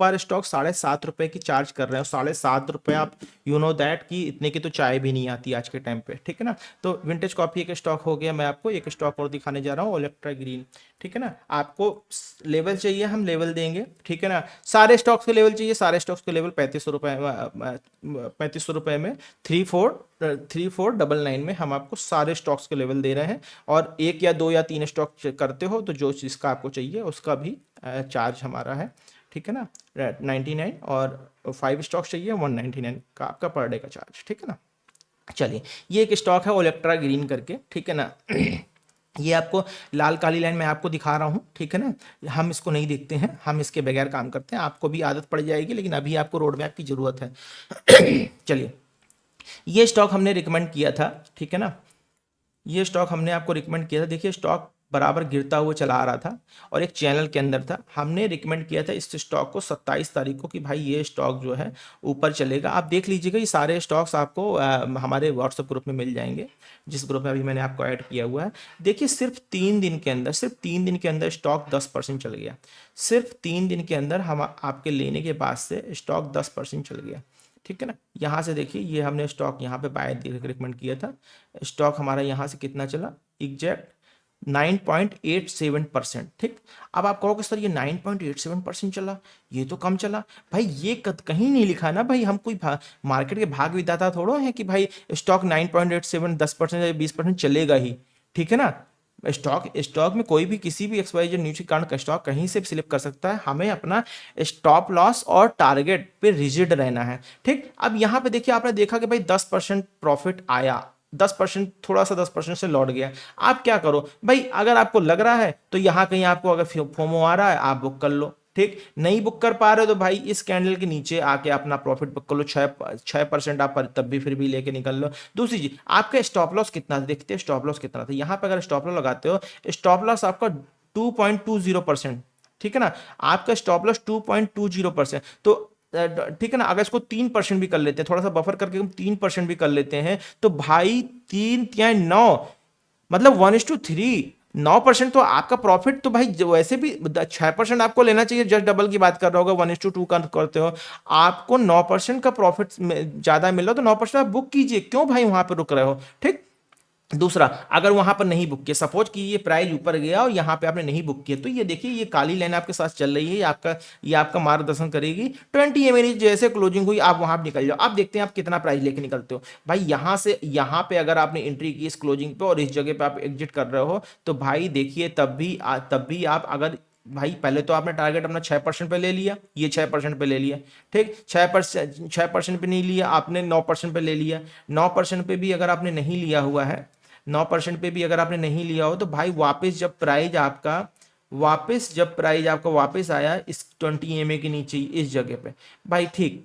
पर स्टॉक 7.5 रुपये की चार्ज कर रहे हो। 7.5 रुपये, आप यू नो दैट कि इतने की तो चाय भी नहीं आती आज के टाइम पे, ठीक है ना। तो विंटेज कॉफी एक स्टॉक हो गया। मैं आपको एक स्टॉक और दिखाने जा रहा हूँ, ओलेक्ट्रा ग्रीन, ठीक है ना। आपको लेवल चाहिए, हम लेवल देंगे, ठीक है ना। सारे स्टॉक्स के लेवल चाहिए, सारे स्टॉक्स के लेवल 3500 रुपये में 3499 में हम आपको सारे स्टॉक्स के लेवल दे रहे हैं। और 1 या 2 या 3 स्टॉक करते हो तो जो चीज़ का आपको चाहिए उसका भी चार्ज हमारा है, ठीक है ना, 99। और 5 स्टॉक्स चाहिए 199 का आपका पर डे का चार्ज, ठीक है ना। चलिए, ये एक स्टॉक है ओलेक्ट्रा ग्रीन करके, ठीक है ना। ये आपको लाल काली लाइन में आपको दिखा रहा हूँ, ठीक है ना। हम इसको नहीं देखते हैं, हम इसके बगैर काम करते हैं, आपको भी आदत पड़ जाएगी, लेकिन अभी आपको रोड मैप की ज़रूरत है। चलिए, ये स्टॉक हमने रिकमेंड किया था, ठीक है ना। ये स्टॉक हमने आपको रिकमेंड किया था। देखिए स्टॉक बराबर गिरता हुआ चला आ रहा था और एक चैनल के अंदर था। हमने रिकमेंड किया था इस स्टॉक को 27 तारीख को कि भाई ये स्टॉक जो है ऊपर चलेगा। आप देख लीजिएगा, ये सारे स्टॉक्स आपको हमारे व्हाट्सएप ग्रुप में मिल जाएंगे, जिस ग्रुप में अभी मैंने आपको ऐड किया हुआ है। देखिए सिर्फ 3 दिन के अंदर स्टॉक 10% चल गया। सिर्फ 3 दिन के अंदर हम आपके लेने के बाद से स्टॉक 10% चल गया, ठीक है ना। यहाँ से देखिए, ये हमने स्टॉक यहाँ पे बाय रिकमेंड किया था। स्टॉक हमारा यहाँ से कितना चला, एग्जैक्ट 9.87%, ठीक। अब आप कहोगे सर ये 9.87% चला, ये तो कम चला। भाई ये कहीं नहीं लिखा ना भाई, हम कोई मार्केट के भाग विधाता थोड़ो हैं कि भाई स्टॉक 9.87 10% या 20% चलेगा ही, ठीक है ना। स्टॉक में कोई भी किसी भी XYZ न्यूज के कारण स्टॉक कहीं से भी स्लिप कर सकता है। हमें अपना स्टॉप लॉस और टारगेट पे रिजिड रहना है, ठीक। अब यहाँ पे देखिए, आपने देखा कि भाई 10% प्रॉफिट आया, 10%, थोड़ा सा 10% से लौट गया। आप क्या करो भाई, अगर आपको लग रहा है तो यहाँ कहीं आपको अगर फोमो आ रहा है आप बुक कर लो, ठीक। नहीं बुक कर पा रहे हो तो भाई इस कैंडल के नीचे आके अपना प्रॉफिट बुक कर लो, 6% आप तब भी फिर भी लेके निकल लो। दूसरी चीज, आपका स्टॉप लॉस कितना था, देखते हैं स्टॉप लॉस कितना था। यहाँ पे अगर स्टॉप लॉस लगाते हो, स्टॉप लॉस आपका 2.20%, ठीक है ना। आपका स्टॉप लॉस 2.20%, तो ठीक है ना। अगर इसको 3% भी कर लेते हैं, थोड़ा सा बफर करके हम 3% भी कर लेते हैं, तो भाई 3 या 9, मतलब 1:3, 9%। तो आपका प्रॉफिट तो भाई वैसे भी 6% आपको लेना चाहिए, जस्ट डबल की बात कर रहा होगा, 1:2 का करते हो, आपको 9% का प्रॉफिट ज्यादा मिल रहा हो तो 9% आप बुक कीजिए, क्यों भाई वहां पर रुक रहे हो, ठीक। दूसरा, अगर वहां पर नहीं बुक किया, सपोज कि ये प्राइस ऊपर गया और यहां पे आपने नहीं बुक किया, तो ये देखिए ये काली लाइन आपके साथ चल रही है, ये आपका मार्गदर्शन करेगी। 20 mA जैसे क्लोजिंग हुई आप वहां निकल जाओ। आप देखते हैं आप कितना प्राइस लेके निकलते हो भाई। यहां से यहां पे अगर आपने एंट्री की इस क्लोजिंग पे और इस जगह पे आप एग्जिट कर रहे हो, तो भाई देखिए तब भी आप अगर, भाई पहले तो आपने टारगेट अपना 6% पे ले लिया, ये 6% पे ले लिया, ठीक। 6% पे नहीं लिया आपने, 9% पे ले लिया। 9% पे भी अगर आपने नहीं लिया हुआ है, 9% पे भी अगर आपने नहीं लिया हो, तो भाई वापस जब प्राइज आपका वापस आया इस 20 mA के नीचे इस जगह पे, भाई ठीक,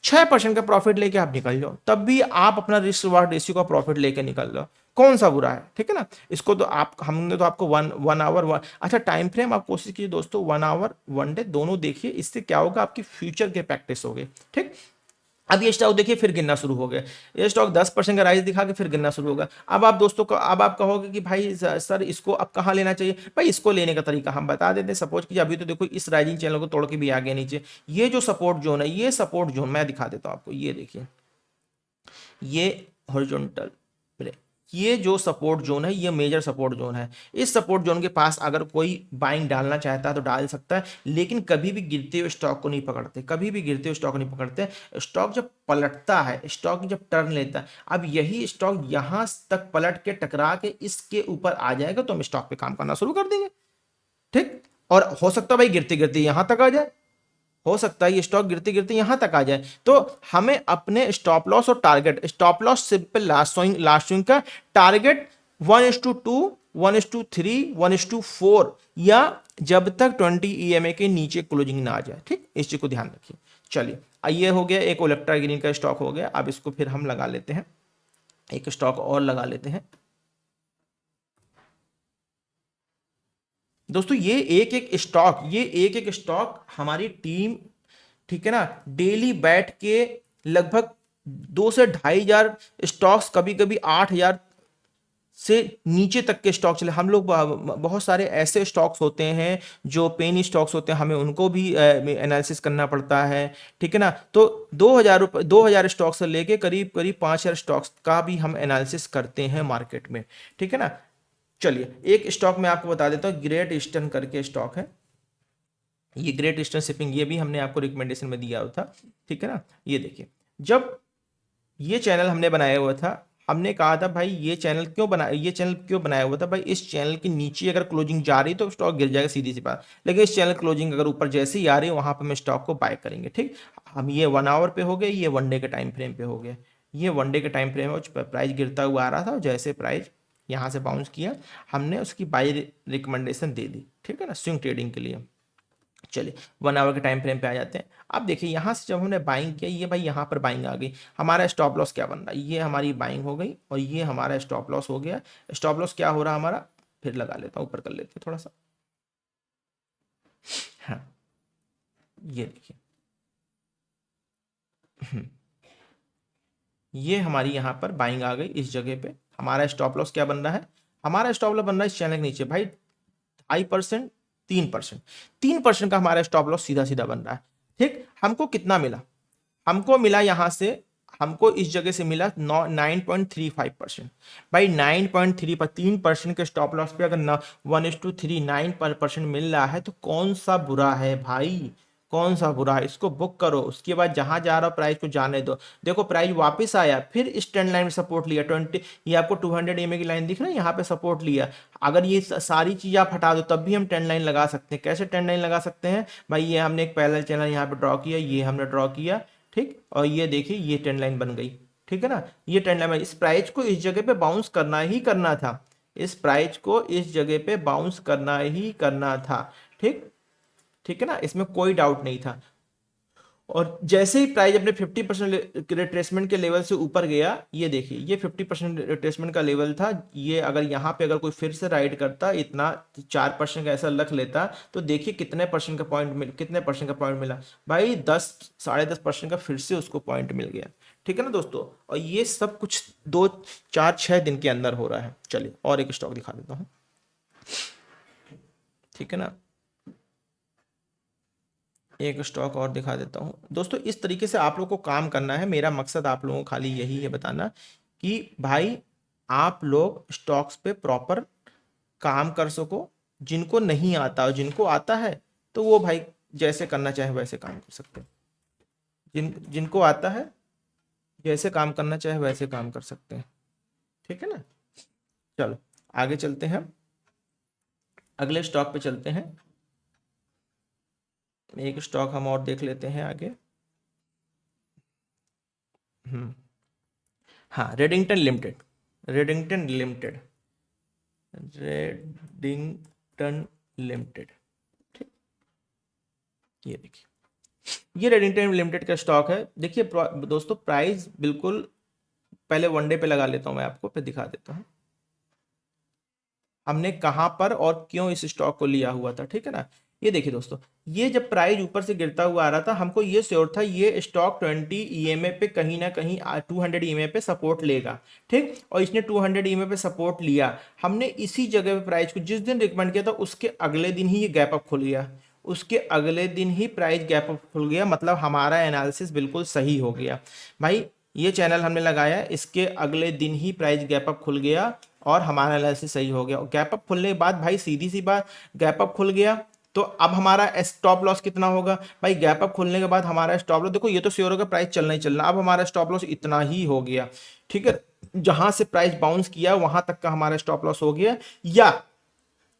6% का प्रॉफिट लेके आप निकल जाओ, तब भी आप अपना रिस्क रिवार्ड रेशियो का प्रॉफिट लेके निकल जाओ, कौन सा बुरा है, ठीक है ना। इसको तो आप, हमने तो आपको वन आवर अच्छा टाइम फ्रेम आप कोशिश कीजिए दोस्तों, 1 आवर 1 डे दोनों देखिए, इससे क्या होगा आपकी फ्यूचर के प्रैक्टिस होगी, ठीक। अब ये स्टॉक देखिए फिर गिरना शुरू हो गया, ये स्टॉक 10% का राइज दिखा के फिर गिरना शुरू होगा। अब आप दोस्तों को, अब आप कहोगे कि भाई सर इसको अब कहाँ लेना चाहिए, भाई इसको लेने का तरीका हम बता देते हैं। सपोज कीजिए अभी तो देखो इस राइजिंग चैनल को तोड़ के भी आ गया नीचे, ये जो सपोर्ट जोन है, ये सपोर्ट जोन मैं दिखा देता हूँ आपको, ये देखिए, ये हॉरिजॉन्टल ब्रेक, ये जो सपोर्ट जोन है ये मेजर सपोर्ट जोन है। इस सपोर्ट जोन के पास अगर कोई बाइंग डालना चाहता है तो डाल सकता है, लेकिन कभी भी गिरते हुए स्टॉक को नहीं पकड़ते, कभी भी गिरते हुए स्टॉक नहीं पकड़ते। स्टॉक जब पलटता है, स्टॉक जब टर्न लेता है, अब यही स्टॉक यहां तक पलट के टकरा के इसके ऊपर आ जाएगा तो हम स्टॉक पे काम करना शुरू कर देंगे, ठीक। और हो सकता है भाई गिरते गिरते यहां तक आ जाए, हो सकता है ये स्टॉक गिरते गिरते यहां तक आ जाए। तो हमें अपने स्टॉप लॉस और target, stop loss simple last swing का टारगेट 1:2, 1:3, 1:4, या जब तक 20 EMA के नीचे क्लोजिंग ना आ जाए, ठीक। इस चीज को ध्यान रखिए। चलिए, ये हो गया एक ओलेक्ट्रा ग्रीन का स्टॉक हो गया। अब इसको फिर हम लगा लेते हैं, एक स्टॉक और लगा लेते हैं दोस्तों। ये एक एक स्टॉक हमारी टीम, ठीक है ना, डेली बैठ के लगभग 2 से 2,500 स्टॉक्स, कभी कभी 8,000 से नीचे तक के स्टॉक चले हम लोग। बहुत सारे ऐसे स्टॉक्स होते हैं जो पेनी स्टॉक्स होते हैं, हमें उनको भी एनालिसिस करना पड़ता है, ठीक है ना। तो 2,000 स्टॉक्स से लेके करीब करीब 5,000 स्टॉक्स का भी हम एनालिसिस करते हैं मार्केट में, ठीक है ना। चलिए, एक स्टॉक मैं आपको बता देता हूँ, ग्रेट ईस्टर्न करके स्टॉक है। ये ग्रेट ईस्टर्न शिपिंग, ये भी हमने आपको रिकमेंडेशन में दिया हुआ था, ठीक है ना। ये देखिए, जब ये चैनल हमने बनाया हुआ था, हमने कहा था भाई ये चैनल क्यों बनाया हुआ था भाई, इस चैनल के नीचे अगर क्लोजिंग जा रही तो स्टॉक गिर जाएगा, सीधी सी बात। लेकिन इस चैनल क्लोजिंग अगर ऊपर जैसे ही आ रही है वहां पर हम स्टॉक को बाय करेंगे, ठीक। हम ये 1 आवर पे हो गए, ये 1 डे के टाइम फ्रेम पे हो गया। ये 1 डे के टाइम फ्रेम है, प्राइस गिरता हुआ आ रहा था और जैसे प्राइस यहाँ से बाउंस किया, हमने उसकी बाय रिकमेंडेशन दे दी, ठीक है ना, स्विंग ट्रेडिंग के लिए। चलिए, 1 आवर के टाइम फ्रेम पे आ जाते हैं। अब देखिए यहाँ से जब हमने बाइंग किया, ये भाई यहाँ पर बाइंग आ गई, हमारा स्टॉप लॉस क्या बन रहा है, ये हमारी बाइंग हो गई और ये हमारा स्टॉप लॉस हो गया। स्टॉप लॉस क्या हो रहा है हमारा, फिर लगा लेता हूँ, ऊपर कर लेते हैं थोड़ा सा। हाँ, ये देखिए, ये हमारी यहाँ पर बाइंग आ गई इस जगह पे। हमारा स्टॉप लॉस क्या बन रहा है, हमारा स्टॉप लॉस बन रहा है इस चैनल के नीचे भाई 2.5%, 3%, 3% का हमारा स्टॉप लॉस सीधा सीधा बन रहा है, ठीक। हमको कितना मिला, हमको मिला यहां से, हमको इस जगह से मिला 9.35%। भाई 9.3 पर 3% के स्टॉप लॉस पे अगर 1:3 9% मिल रहा है तो कौन सा बुरा है भाई, कौन सा बुरा है। इसको बुक करो, उसके बाद जहां जा रहा प्राइस को जाने दो। देखो प्राइस वापस आया, फिर इस ट्रेंड लाइन में सपोर्ट लिया 20, ये आपको 200 EMA की लाइन दिख रहा है, यहाँ पे सपोर्ट लिया। अगर ये सारी चीज आप हटा दो तब भी हम ट्रेंड लाइन लगा सकते हैं। कैसे ट्रेंड लाइन लगा सकते हैं भाई, ये हमने एक पैरेलल चैनल यहाँ पे ड्रॉ किया, ये हमने ड्रॉ किया, ठीक। और ये देखिए ये ट्रेंड लाइन बन गई, ठीक है ना, ये ट्रेंड लाइन, इस प्राइस को इस जगह पे बाउंस करना ही करना था, इस प्राइस को इस जगह पे बाउंस करना ही करना था। ठीक, ठीक है ना, इसमें कोई डाउट नहीं था। और जैसे ही प्राइस अपने 50% रिट्रेसमेंट के लेवल से ऊपर गया, ये देखिए ये 50% रिट्रेसमेंट का लेवल था, ये अगर यहाँ पे अगर कोई फिर से राइड करता इतना 4% का ऐसा रख लेता, तो देखिए कितने परसेंट का पॉइंट कितने परसेंट का पॉइंट मिला भाई, 10 साढ़े 10% का फिर से उसको पॉइंट मिल गया। ठीक है ना दोस्तों, और ये सब कुछ 2 4 6 दिन के अंदर हो रहा है। चलिए और एक स्टॉक दिखा देता हूँ, ठीक है ना, एक स्टॉक और दिखा देता हूँ दोस्तों। इस तरीके से आप लोग को काम करना है, मेरा मकसद आप लोगों को खाली यही है बताना कि भाई आप लोग स्टॉक्स पे प्रॉपर काम कर सको। जिनको नहीं आता और जिनको आता है तो वो भाई जैसे करना चाहे वैसे काम कर सकते हैं। जिनको आता है जैसे काम करना चाहे वैसे काम कर सकते हैं। ठीक है ना, चलो आगे चलते हैं, अगले स्टॉक पे चलते हैं। एक स्टॉक हम और देख लेते हैं आगे। हम्म, हाँ, Redington limited, Redington limited, Redington limited. ठीक, ये देखिए ये रेडिंगटन लिमिटेड का स्टॉक है। देखिए दोस्तों प्राइस बिल्कुल, पहले वन डे पे लगा लेता हूं मैं आपको, फिर दिखा देता हूं हमने कहां पर और क्यों इस स्टॉक को लिया हुआ था। ठीक है ना, ये देखिए दोस्तों, ये जब प्राइस ऊपर से गिरता हुआ आ रहा था, हमको ये श्योर था ये स्टॉक 20 ईएमए पे कहीं ना कहीं 200 ईएमए पे सपोर्ट लेगा। ठीक, और इसने 200 ईएमए पे सपोर्ट लिया, हमने इसी जगह पे प्राइस को जिस दिन रिकमेंड किया था उसके अगले दिन ही ये गैप अप खुल गया, उसके अगले दिन ही प्राइस गैप अप खुल गया, मतलब हमारा एनालिसिस बिल्कुल सही हो गया भाई। ये चैनल हमने लगाया, इसके अगले दिन ही प्राइस गैप अप खुल गया और हमारा एनालिसिस सही हो गया। और गैप अप खुलने के बाद भाई सीधी सी बात, गैप अप खुल गया तो अब हमारा स्टॉप लॉस कितना होगा भाई, गैप अप खुलने के बाद हमारा स्टॉप लॉस, देखो ये तो श्योर होगा प्राइस चलना ही चलना, अब हमारा स्टॉप लॉस इतना ही हो गया। ठीक है, जहां से प्राइस बाउंस किया वहां तक का हमारा स्टॉप लॉस हो गया, या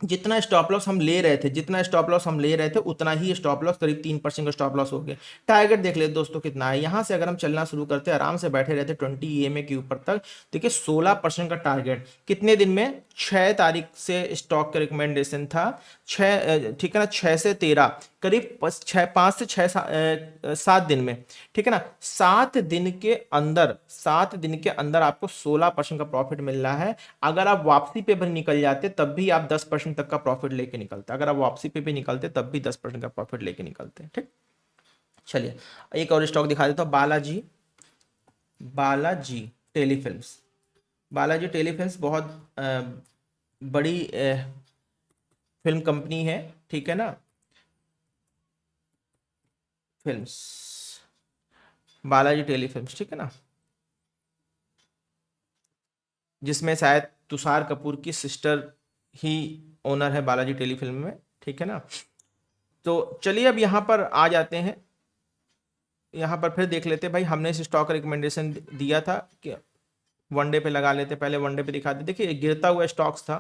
जितना स्टॉप लॉस हम ले रहे थे, जितना स्टॉप लॉस हम ले रहे थे उतना ही स्टॉप लॉस, करीब 3% का स्टॉप लॉस हो गया। टारगेट देख ले दोस्तों कितना है, यहां से अगर हम चलना शुरू करते हैं आराम से बैठे रहते 20 ईएमए के ऊपर तक, देखिए 16% का टारगेट कितने दिन में, 6 तारीख से स्टॉक का रिकमेंडेशन था, 6, ठीक है ना, 6 से 13, करीब 5 से 6 7 दिन में। ठीक है ना, 7 दिन के अंदर, 7 दिन के अंदर आपको 16% का प्रॉफिट मिल रहा है। अगर आप वापसी पे भी निकल जाते तब भी आप 10% तक का प्रॉफिट लेके निकलते, अगर आप वापसी पे भी निकलते तब भी 10% का प्रॉफिट लेके निकलते। ठीक, चलिए एक और स्टॉक दिखा देता हूँ, बालाजी, बालाजी टेलीफिल्म्स। बालाजी टेलीफिल्म्स बहुत बड़ी फिल्म कंपनी है। ठीक है ना, फिल्म्स, बालाजी टेलीफिल्म्स, ठीक है ना, जिसमें शायद तुषार कपूर की सिस्टर ही ओनर है बालाजी टेलीफिल्म में। ठीक है ना, तो चलिए अब यहाँ पर आ जाते हैं, यहाँ पर फिर देख लेते हैं भाई, हमने इस स्टॉक का रिकमेंडेशन दिया था कि वन डे पे लगा लेते, पहले वन डे पे दिखा दे। देखिए गिरता हुआ स्टॉक्स था,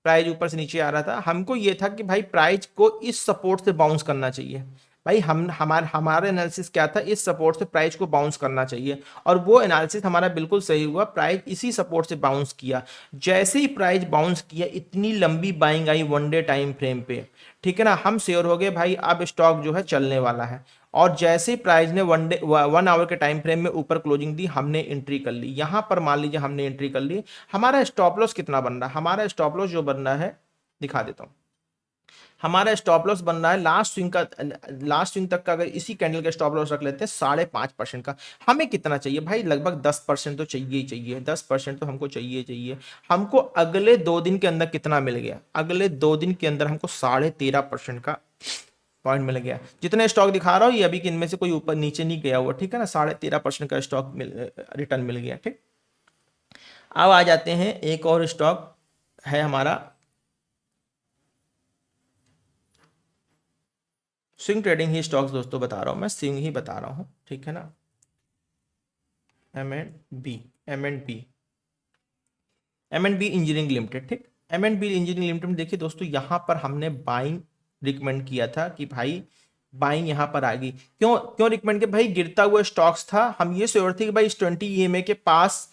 प्राइस ऊपर से नीचे आ रहा था, हमको ये था कि भाई प्राइस को इस सपोर्ट से बाउंस करना चाहिए भाई, हम हमारे एनालिसिस क्या था, इस सपोर्ट से प्राइस को बाउंस करना चाहिए, और वो एनालिसिस हमारा बिल्कुल सही हुआ, प्राइस इसी सपोर्ट से बाउंस किया। जैसे ही प्राइस बाउंस किया इतनी लंबी buying I one day time frame पे। ठीक है ना, हम श्योर हो गए भाई अब स्टॉक जो है चलने वाला है, और जैसे ही प्राइस ने 1 आवर के टाइम फ्रेम में ऊपर क्लोजिंग दी, हमने एंट्री कर ली। यहां पर मान लीजिए हमने एंट्री कर ली, हमारा स्टॉप लॉस कितना बन रहा है, हमारा स्टॉप लॉस जो बन रहा है दिखा देता हूं, हमारा स्टॉप लॉस बन रहा है लास्ट स्विंग का, लास्ट स्विंग तक का अगर इसी कैंडल का स्टॉप लॉस रख लेते हैं 5.5% का। हमें कितना चाहिए भाई, लगभग 10% तो चाहिए ही चाहिए, 10% तो हमको चाहिए चाहिए। हमको अगले 2 दिन के अंदर कितना मिल गया, अगले 2 दिन के अंदर हमको 13.5% का पॉइंट मिल गया। जितने स्टॉक दिखा रहा हूँ ये अभी कि इनमें से कोई ऊपर नीचे नहीं गया हुआ। ठीक है ना, 13.5% का स्टॉक रिटर्न मिल गया। ठीक, अब आ जाते हैं, एक और स्टॉक है हमारा स्विंग ट्रेडिंग ही स्टॉक्स, दोस्तों बता रहा हूं मैं, स्विंग ही बता रहा हूं। ठीक है ना, M and B, M and B, M and B engineering limited. ठीक, M and B engineering limited में देखिए दोस्तों, यहां पर हमने बाइंग रिकमेंड किया था कि भाई बाइंग यहाँ पर आ गई। क्यों क्यों रिकमेंड किया भाई, गिरता हुआ स्टॉक्स था, हम ये सोच रहे थे कि भाई इस 20 ईएमए के पास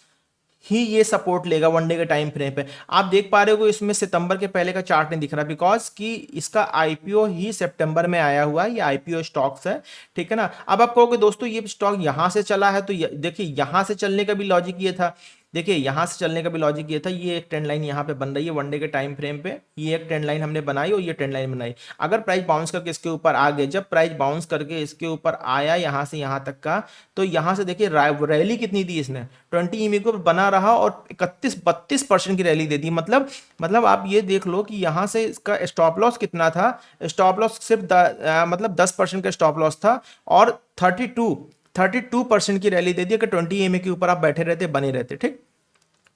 ही ये सपोर्ट लेगा वनडे के टाइम फ्रेम पे। आप देख पा रहे हो इसमें सितंबर के पहले का चार्ट नहीं दिख रहा, बिकॉज कि इसका आईपीओ ही सितंबर में आया हुआ है, ये आईपीओ स्टॉक्स है, ठीक है ना। अब आप कहोगे दोस्तों ये स्टॉक यहां से चला है, तो देखिए यहां से चलने का भी लॉजिक ये था, देखिए यहां से चलने का भी लॉजिक ये था, ये एक ट्रेंड लाइन यहाँ पे बन रही है वनडे के टाइम फ्रेम पे, ये एक ट्रेंड लाइन हमने बनाई और ये ट्रेंड लाइन बनाई। अगर प्राइस बाउंस करके इसके ऊपर आ गए, जब प्राइस बाउंस करके इसके ऊपर आया यहाँ से यहाँ तक का, तो यहाँ से देखिए रैली कितनी दी इसने, 20 ईएमए को बना रहा और 31-32% की रैली दे दी। मतलब आप ये देख लो कि यहाँ से इसका स्टॉप लॉस कितना था, स्टॉप लॉस सिर्फ मतलब 10% का स्टॉप लॉस था और 32% की रैली दे दी कि 20 ईएमए के ऊपर आप बैठे रहते, बने रहते, ठीक।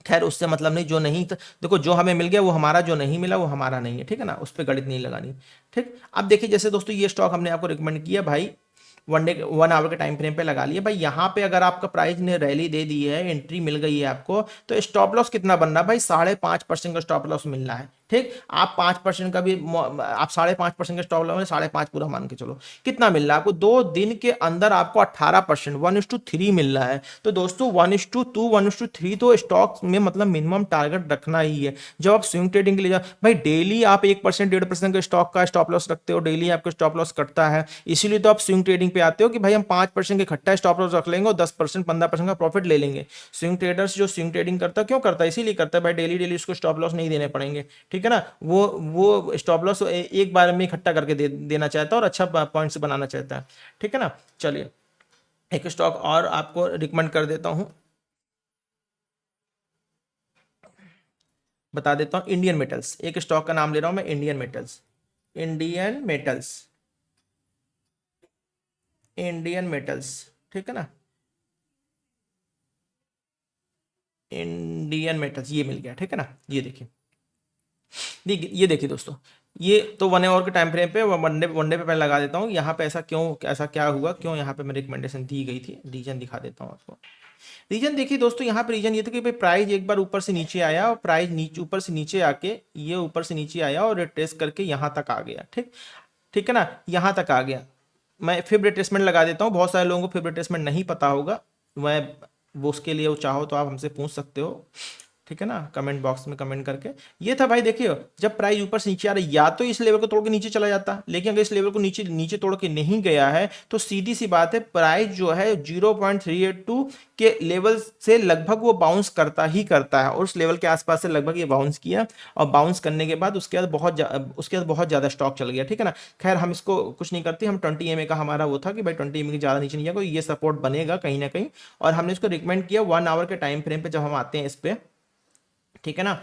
खैर उससे मतलब नहीं, जो नहीं देखो जो हमें मिल गया वो हमारा, जो नहीं मिला वो हमारा नहीं है, ठीक है ना, उस पर गणित नहीं लगानी, ठीक। अब देखिए जैसे दोस्तों ये स्टॉक हमने आपको रिकमेंड किया भाई, 1 आवर के टाइम फ्रेम पे लगा लिया भाई, यहाँ पे अगर आपका प्राइस ने रैली दे दी है, एंट्री मिल गई है आपको, तो स्टॉप लॉस कितना बन रहा है भाई, 5.5% का स्टॉप लॉस मिल रहा है, ठीक। आप 5% का भी, आप 5.5% का स्टॉप लॉस, 5.5 पूरा मान के चलो, कितना मिल रहा है आपको 2 दिन के अंदर, आपको 18%, 1:3 मिल रहा है। तो दोस्तों 1:2, 1:3 तो स्टॉक में मतलब मिनिमम टारगेट रखना ही है। जब आप स्विंग ट्रेडिंग के लिए जाओ भाई, डेली आप 1%, 1.5% का स्टॉक का स्टॉप लॉस रखते हो, डेली आपका स्टॉप लॉस कटता है, इसीलिए तो आप स्विंग ट्रेडिंग पे आते हो कि भाई हम 5% के इकट्ठा स्टॉप लॉस रख लेंगे और 10%, 15% का प्रॉफिट ले लेंगे। स्विंग ट्रेडर्स जो स्विंग ट्रेडिंग करता है, क्यों करता है, इसीलिए करता है भाई, डेली डेली उसको स्टॉप लॉस नहीं देने पड़ेंगे, ठीक है ना। वो स्टॉप लॉस एक बार में इकट्ठा करके देना चाहता है और अच्छा पॉइंट्स बनाना चाहता है, ठीक है ना। चलिए एक स्टॉक और आपको रिकमेंड कर देता हूं, बता देता हूं, इंडियन मेटल्स, एक स्टॉक का नाम ले रहा हूं मैं, Indian metals, Indian metals, Indian metals, ठीक है ना, इंडियन मेटल्स, ये मिल गया, ठीक है ना। ये देखिए, ये देखिए दोस्तों, ये तो 1 आवर के टाइम फ्रेम पे, वनडे पे पहले लगा देता हूँ। यहाँ पे ऐसा क्यों, ऐसा क्या हुआ, क्यों यहाँ पे मैं रिकमेंडेशन दी गई थी, रीजन दिखा देता हूँ आपको। रीजन देखिए दोस्तों, यहाँ पे रीजन ये था कि भाई प्राइस एक बार ऊपर से नीचे आया और प्राइस नीचे, ऊपर से नीचे आके, ये ऊपर से नीचे आया और रिट्रेस करके यहाँ तक आ गया, ठीक, ठीक है ना, यहाँ तक आ गया। मैं फिर रिट्रेसमेंट लगा देता हूँ, बहुत सारे लोगों को फिर रिट्रेसमेंट नहीं पता होगा, मैं वो उसके लिए वो चाहो तो आप हमसे पूछ सकते हो, ठीक है ना, कमेंट बॉक्स में कमेंट करके। ये था भाई, देखिए जब प्राइस ऊपर से नीचे आ रहा है, या तो इस लेवल को तोड़ के नीचे चला जाता, लेकिन अगर इस लेवल को नीचे नीचे तोड़ के नहीं गया है, तो सीधी सी बात है, प्राइस जो है 0.382 के लेवल से लगभग वो बाउंस करता ही करता है, और उस लेवल के आसपास से लगभग ये बाउंस किया, और बाउंस करने के बाद उसके बाद बहुत ज़्यादा स्टॉक चल गया, ठीक है ना। खैर हम इसको कुछ नहीं करते, हम 20 ईएमए का हमारा वो था कि भाई 20 ईएमए की ज़्यादा नीचे नहीं जाएगा, ये सपोर्ट बनेगा कहीं ना कहीं, और हमने इसको रिकमेंड किया 1 आवर के टाइम फ्रेम पे जब हम आते हैं इस पर, ठीक है ना।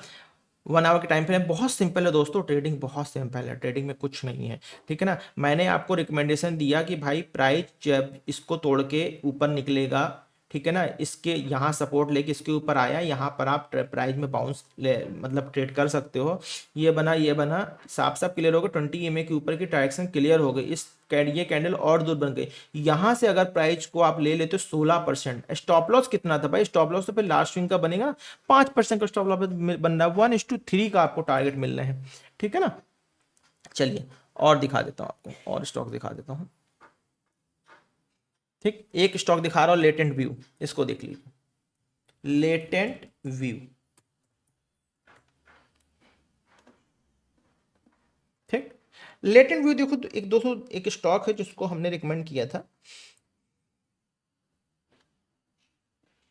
1 आवर के टाइम फ्रेम बहुत सिंपल है दोस्तों, ट्रेडिंग बहुत सिंपल है, ट्रेडिंग में कुछ नहीं है, ठीक है ना। मैंने आपको रिकमेंडेशन दिया कि भाई प्राइस जब इसको तोड़ के ऊपर निकलेगा, ठीक है ना, इसके यहाँ सपोर्ट लेके इसके ऊपर आया, यहाँ पर आप प्राइस में बाउंस ले मतलब ट्रेड कर सकते हो। ये बना, ये बना, साफ साफ क्लियर होगा, 20 ईएमए के ऊपर की डायरेक्शन क्लियर हो गई, ये कैंडल और दूर बन गई। यहाँ से अगर प्राइस को आप ले लेते हो 16%, स्टॉप लॉस कितना था भाई, स्टॉप लॉस तो फिर लास्ट स्विंग का बनेगा, 5% का स्टॉप लॉस बन रहा है, 1:3 का आपको टारगेट मिल रहे हैं, ठीक है ना। चलिए और दिखा देता हूँ आपको, और स्टॉक दिखा देता हूँ, ठीक। एक स्टॉक दिखा रहा हूँ, लेटेंट व्यू, इसको देख लीजिए, लेटेंट व्यू, ठीक। लेटेंट व्यू देखो तो एक दोस्तों, एक स्टॉक है जिसको हमने रिकमेंड किया था,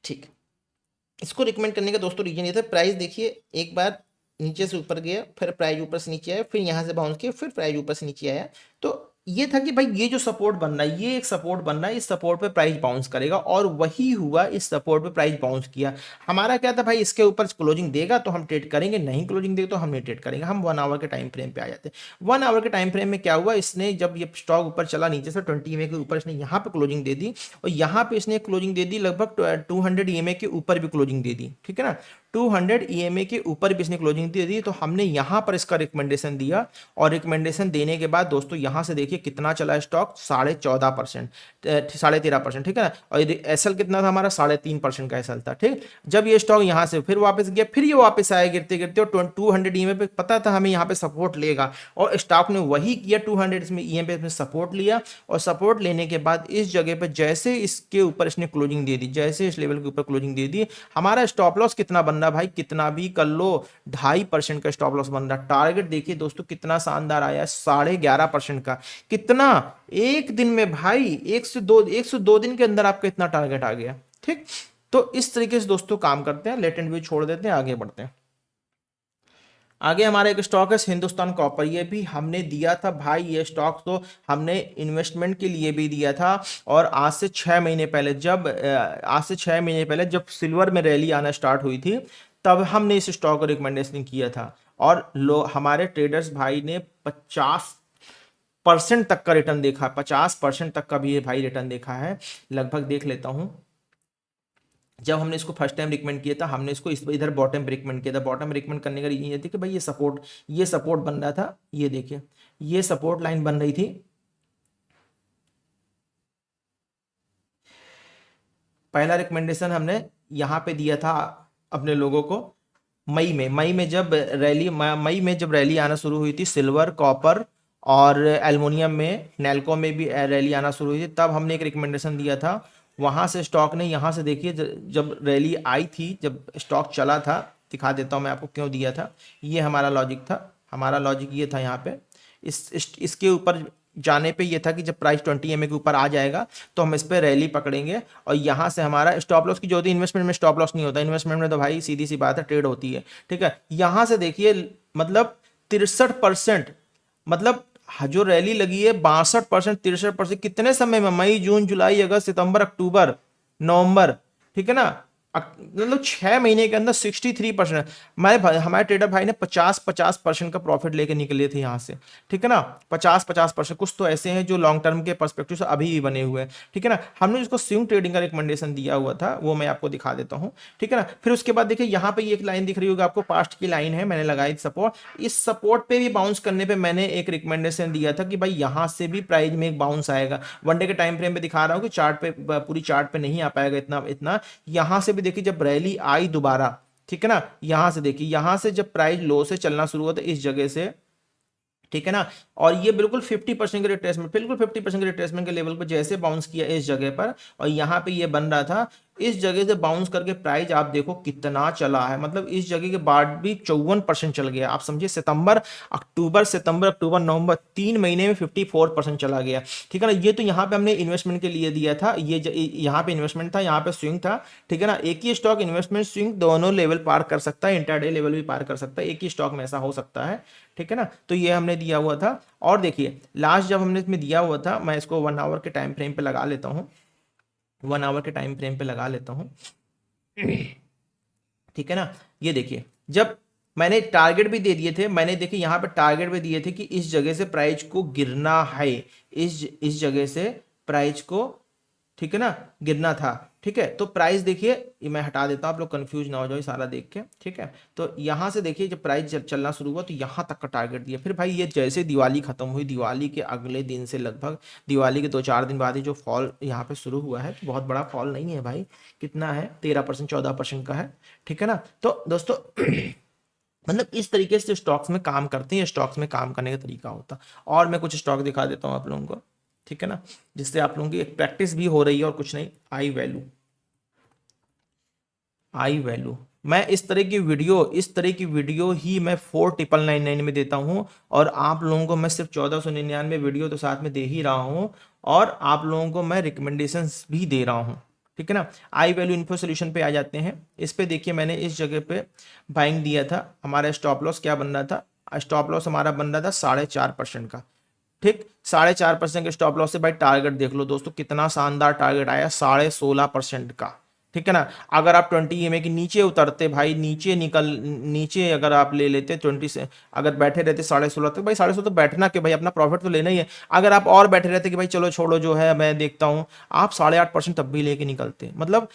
ठीक। इसको रिकमेंड करने का दोस्तों रीजन ये था, प्राइस देखिए एक बार नीचे से ऊपर गया, फिर प्राइस ऊपर से नीचे आया, फिर यहाँ से बाउंस किया, फिर प्राइस ऊपर से नीचे आया, तो ये था कि भाई ये जो सपोर्ट बन रहा है, ये एक सपोर्ट बन रहा है, इस सपोर्ट पे प्राइस बाउंस करेगा, और वही हुआ, इस सपोर्ट पे प्राइस बाउंस किया। हमारा क्या था भाई, इसके ऊपर क्लोजिंग देगा तो हम ट्रेड करेंगे, नहीं क्लोजिंग देगा तो हम नहीं ट्रेड करेंगे, हम 1 आवर के टाइम फ्रेम पे आ जाते हैं। 1 आवर के टाइम फ्रेम में क्या हुआ, इसने जब ये स्टॉक ऊपर चला नीचे से 20 ईएमए के ऊपर, इसने यहाँ पे क्लोजिंग दे दी, और यहाँ पे इसने क्लोजिंग दे दी लगभग 200 ईएमए के ऊपर भी क्लोजिंग दे दी, ठीक है ना। 200 ईएमए के ऊपर भी इसने क्लोजिंग दे दी, तो हमने यहाँ पर इसका रिकमेंडेशन दिया और रिकमेंडेशन देने के बाद दोस्तों यहाँ से देखिए कितना चला स्टॉक, 14.5%, 13.5%, ठीक है ना। और एसएल कितना था हमारा, 3.5% का एसएल था, ठीक। जब ये स्टॉक यहाँ से फिर वापस गया, फिर ये वापस आया गिरते गिरते, और 200 ईएमए पे पता था हमें यहाँ पे सपोर्ट लेगा, और स्टॉक ने वही किया, 200 में ईएमए पे सपोर्ट लिया, और सपोर्ट लेने के बाद इस जगह पे जैसे इसके ऊपर इसने क्लोजिंग दे दी, जैसे इस लेवल के ऊपर क्लोजिंग दे दी, हमारा स्टॉप लॉस कितना बन रहा भाई, कितना भी कर लो, 2.5% का स्टॉप लॉस बन रहा। टारगेट देखिए दोस्तों कितना शानदार आया, 11.5% का। कितना, एक दिन में भाई, 102 दिन के अंदर आपका इतना टारगेट आ गया, ठीक। तो इस तरीके से दोस्तों काम करते हैं, लेट एंड व्यू छोड़ देते हैं, आगे बढ़ते हैं। आगे हमारा एक स्टॉक है हिंदुस्तान कॉपर, ये भी हमने दिया था भाई, ये स्टॉक तो हमने इन्वेस्टमेंट के लिए भी दिया था, और आज से 6 महीने पहले जब सिल्वर में रैली आना स्टार्ट हुई थी, तब हमने इस स्टॉक को रिकमेंडेशन किया था, और हमारे ट्रेडर्स भाई ने 50% तक का रिटर्न देखा, 50% तक का भी ये भाई रिटर्न देखा है लगभग। देख लेता हूं, जब हमने इसको फर्स्ट टाइम रिकमेंड किया था, हमने इसको इधर बॉटम पे रिकमेंड किया था। बॉटम रिकमेंड करने का रीजन ये थी कि भाई ये सपोर्ट बन रहा था, ये देखिए ये सपोर्ट लाइन बन रही थी। पहला रिकमेंडेशन हमने यहाँ पे दिया था अपने लोगों को मई में जब रैली आना शुरू हुई थी, सिल्वर, कॉपर और एल्युमिनियम में, नैल्को में भी रैली आना शुरू हुई थी, तब हमने एक रिकमेंडेशन दिया था। वहां से स्टॉक ने यहाँ से देखिए जब रैली आई थी, जब स्टॉक चला था, दिखा देता हूँ मैं आपको क्यों दिया था। ये हमारा लॉजिक था, हमारा लॉजिक ये था यहाँ पे, इसके ऊपर जाने पे ये था कि जब प्राइस 20 एमए के ऊपर आ जाएगा तो हम इस पे रैली पकड़ेंगे, और यहाँ से हमारा स्टॉप लॉस की जो होती है, इन्वेस्टमेंट में स्टॉप लॉस नहीं होता, इन्वेस्टमेंट में तो भाई सीधी सी बात है, ट्रेड होती है, ठीक है। यहाँ से देखिए मतलब 63%, मतलब जो रैली लगी है 62%, 63%, कितने समय में, मई, जून, जुलाई, अगस्त, सितंबर, अक्टूबर, नवंबर, ठीक है ना, मतलब 6 महीने के अंदर 63%। हमारे ट्रेडर भाई ने 50% का प्रॉफिट लेके निकले थे यहाँ से, ठीक है ना। 50%, कुछ तो ऐसे हैं जो लॉन्ग टर्म के पर्सपेक्टिव से अभी भी बने हुए हैं, ठीक है ना। हमने जिसको स्विंग ट्रेडिंग का रिकमेंडेशन दिया हुआ था, वो मैं आपको दिखा देता हूँ, ठीक है ना। फिर उसके बाद देखिए यहाँ पे एक लाइन दिख रही होगी आपको, पास्ट की लाइन है, मैंने लगाई थी सपोर्ट। इस सपोर्ट पे भी बाउंस करने पे मैंने एक रिकमेंडेशन दिया था कि भाई यहाँ से भी प्राइस में एक बाउंस आएगा। वनडे के टाइम फ्रेम पे दिखा रहा हूँ कि चार्ट पे, पूरी चार्ट पे नहीं आ पाएगा इतना। यहाँ से भी देखिए जब रैली आई दोबारा, ठीक है ना, यहां से देखिए, यहां से जब प्राइस लो से चलना शुरू हुआ था इस जगह से, ठीक है ना, और ये बिल्कुल 50% के रिट्रेसमेंट, बिल्कुल 50% के रिट्रेसमेंट के लेवल पर जैसे बाउंस किया इस जगह पर, और यहाँ पे ये बन रहा था, इस जगह से बाउंस करके प्राइस आप देखो कितना चला है, मतलब इस जगह के बाद भी 54% चल गया। आप समझिए सितंबर अक्टूबर नवंबर 3 महीने में 54% चला गया, ठीक है ना। ये तो यहाँ पे हमने इन्वेस्टमेंट के लिए दिया था, ये यहाँ पे इन्वेस्टमेंट था, यहाँ पे स्विंग था, ठीक है ना। एक ही स्टॉक इन्वेस्टमेंट स्विंग दोनों लेवल पार कर सकता है, इंटरडे लेवल भी पार कर सकता है, एक ही स्टॉक में ऐसा हो सकता है, ठीक है ना। तो ये हमने दिया हुआ था। और देखिए लास्ट जब हमने इसमें दिया हुआ था, मैं इसको 1 आवर के टाइम फ्रेम पे लगा लेता हूँ, 1 आवर के टाइम फ्रेम पे लगा लेता हूँ, ठीक है ना। ये देखिए जब मैंने टारगेट भी दे दिए थे, मैंने देखिए यहाँ पे टारगेट भी दिए थे कि इस जगह से प्राइस को गिरना है, इस जगह से प्राइस को, ठीक है ना, गिरना था, ठीक है। तो प्राइस देखिए, ये मैं हटा देता हूँ, आप लोग कंफ्यूज ना हो जाओ सारा देख के, ठीक है। तो यहाँ से देखिए जब प्राइस चलना शुरू हुआ तो यहाँ तक का टारगेट दिया, फिर भाई ये जैसे दिवाली खत्म हुई, दिवाली के अगले दिन से लगभग दिवाली के 2-4 दिन बाद ही जो फॉल यहाँ पे शुरू हुआ है, तो बहुत बड़ा फॉल नहीं है भाई, कितना है, 13% 14% का है, ठीक है ना। तो दोस्तों मतलब इस तरीके से स्टॉक्स में काम करते हैं, स्टॉक्स में काम करने का तरीका होता। और मैं कुछ स्टॉक दिखा देता हूँ आप लोगों को, ठीक है ना, जिससे आप लोगों की एक प्रैक्टिस भी हो रही है और कुछ नहीं। आई वैल्यू मैं इस तरह की वीडियो ही मैं 4999 में देता हूँ, और आप लोगों को मैं सिर्फ 1499 वीडियो तो साथ में दे ही रहा हूँ, और आप लोगों को मैं रिकमेंडेशंस भी दे रहा हूँ, ठीक है ना। आई वैल्यू इन्फो सोल्यूशन पे आ जाते हैं। इस पे देखिए मैंने इस जगह पे बाइंग दिया था, हमारा स्टॉप लॉस क्या बन रहा था, स्टॉप लॉस हमारा बन रहा था 4.5% का, ठीक। 4.5% के स्टॉप लॉस से भाई टारगेट देख लो दोस्तों, कितना शानदार टारगेट आया, 16.5% का, ठीक है ना। अगर आप 20 ईएमए के नीचे उतरते भाई, नीचे अगर आप ले लेते 20 से, अगर बैठे रहते 16.5 तक, भाई 16.5 तो बैठना के भाई, अपना प्रॉफिट तो लेना ही है। अगर आप और बैठे रहते कि भाई चलो छोड़ो जो है मैं देखता हूँ, आप 8.5% तब भी लेके निकलते, मतलब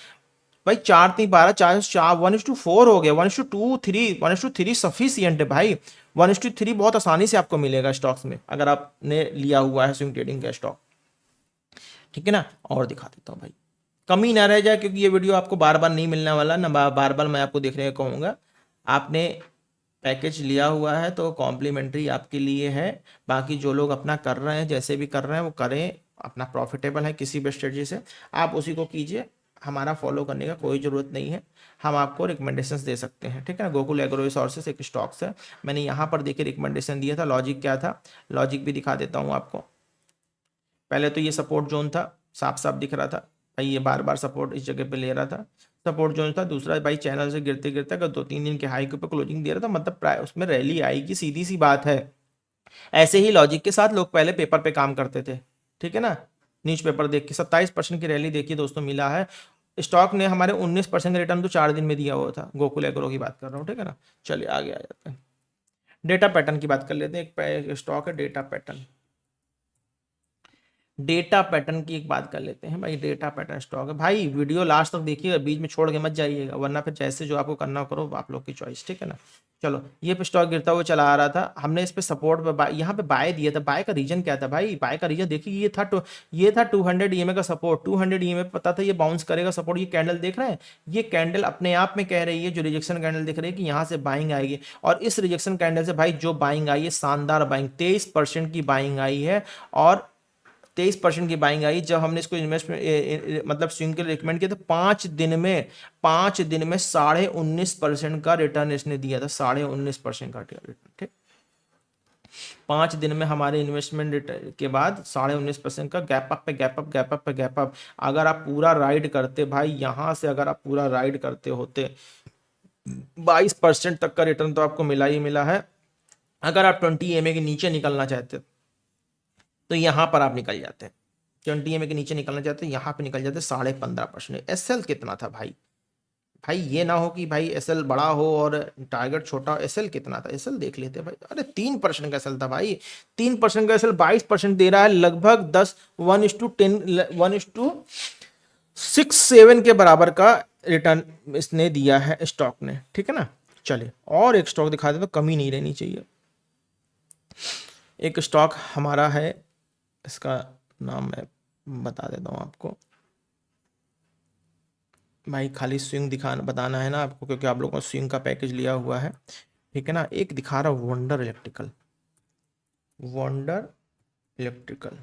भाई 4 3 12, 4 1:4 हो गया, 1:2 3, 1:3 सफिशियंट है भाई। 1:3 बहुत आसानी से आपको मिलेगा स्टॉक्स में अगर आपने लिया हुआ है स्विंग ट्रेडिंग का स्टॉक। ठीक है ना, और दिखा देता हूँ भाई, कमी ना रह जाए, क्योंकि ये वीडियो आपको बार बार नहीं मिलने वाला ना, बार बार मैं आपको देखने को कहूँगा। आपने पैकेज लिया हुआ है तो कॉम्प्लीमेंट्री आपके लिए है। बाकी जो लोग अपना कर रहे हैं, जैसे भी कर रहे हैं वो करें, अपना प्रॉफिटेबल है किसी भी स्ट्रेटजी से, आप उसी को कीजिए। हमारा फॉलो करने का कोई ज़रूरत नहीं है, हम आपको रिकमेंडेशंस दे सकते हैं। ठीक है ना, गोकुल एग्रो रिसोर्सेस एक स्टॉक्स है, मैंने यहाँ पर देखिए रिकमेंडेशन दिया था। लॉजिक क्या था, लॉजिक भी दिखा देता हूँ आपको। पहले तो ये सपोर्ट जोन था, साफ साफ दिख रहा था भाई, ये बार बार सपोर्ट इस जगह पे ले रहा था, सपोर्ट जोन था। दूसरा भाई चैनल से गिरते गिरते अगर 2 3 दिन के हाई के ऊपर क्लोजिंग दे रहा था, मतलब प्राय उसमें रैली आएगी, सीधी सी बात है। ऐसे ही लॉजिक के साथ लोग पहले पेपर पे काम करते थे। ठीक है ना, न्यूज़पेपर देख के 27% की रैली देखिए दोस्तों मिला है। स्टॉक ने हमारे 19% का रिटर्न तो 4 दिन में दिया हुआ था, गोकुल एग्रो की बात कर रहा हूँ। ठीक है ना, चलिए आगे आ जाते हैं, डेटा पैटर्न की बात कर लेते हैं। एक स्टॉक है डेटा पैटर्न, डेटा पैटर्न की एक बात कर लेते हैं भाई। डेटा पैटर्न स्टॉक है भाई, वीडियो लास्ट तक देखिएगा, बीच में छोड़ के मत जाइएगा, वरना फिर जैसे जो आपको करना करो, आप लोग की चॉइस। ठीक है ना, चलो ये पे स्टॉक गिरता हुआ चला आ रहा था, हमने इस पे सपोर्ट पे यहाँ पे बाय दिया था। बाय का रीजन क्या था भाई, बाय का रीजन देखिए, ये था 200 ईएमए का सपोर्ट। 200 ईएमए पता था ये बाउंस करेगा सपोर्ट। ये कैंडल देख रहे हैं, ये कैंडल अपने आप में कह रही है, जो रिजेक्शन कैंडल दिख रही है कि यहाँ से बाइंग आएगी, और इस रिजेक्शन कैंडल से भाई जो बाइंग आई है, शानदार बाइंग, 23% की बाइंग आई है, और 23% की बाइंग आई। जब हमने इसको इन्वेस्टमेंट मतलब स्विंग के लिए रिकमेंड किया तो 5 दिन में 19.5% का रिटर्न इसने दिया था, 19.5% का रिटर्न। ठीक, 5 दिन में हमारे इन्वेस्टमेंट रिटर्न के बाद 19.5% का गैप अप पे गैप अप, गैप अप पे गैप अप। अगर आप पूरा राइड करते भाई, यहां से अगर आप पूरा राइड करते होते, 22% तक का रिटर्न तो आपको मिला ही मिला है। अगर आप 20 EMA के नीचे निकलना चाहते तो यहां पर आप निकल जाते हैं, 20 EMA के नीचे निकलना चाहते हैं, यहाँ पे निकल जाते 15.5%। एसएल कितना था भाई, भाई ये ना हो कि भाई एसएल बड़ा हो और टारगेट छोटा हो। एसएल कितना था, एसएल देख लेते भाई, अरे 3% का एसएल था भाई। 3% का एसएल 22% दे रहा है, लगभग 10 1:10 1:67 के बराबर का रिटर्न इसने दिया है स्टॉक ने। ठीक है ना, चलिए और एक स्टॉक दिखा दे तो कमी नहीं रहनी चाहिए। एक स्टॉक हमारा है, इसका नाम मैं बता देता हूँ आपको भाई, खाली स्विंग दिखाना बताना है ना आपको, क्योंकि आप लोगों ने स्विंग का पैकेज लिया हुआ है। ठीक है ना, एक दिखा रहा wonder electrical, wonder electrical,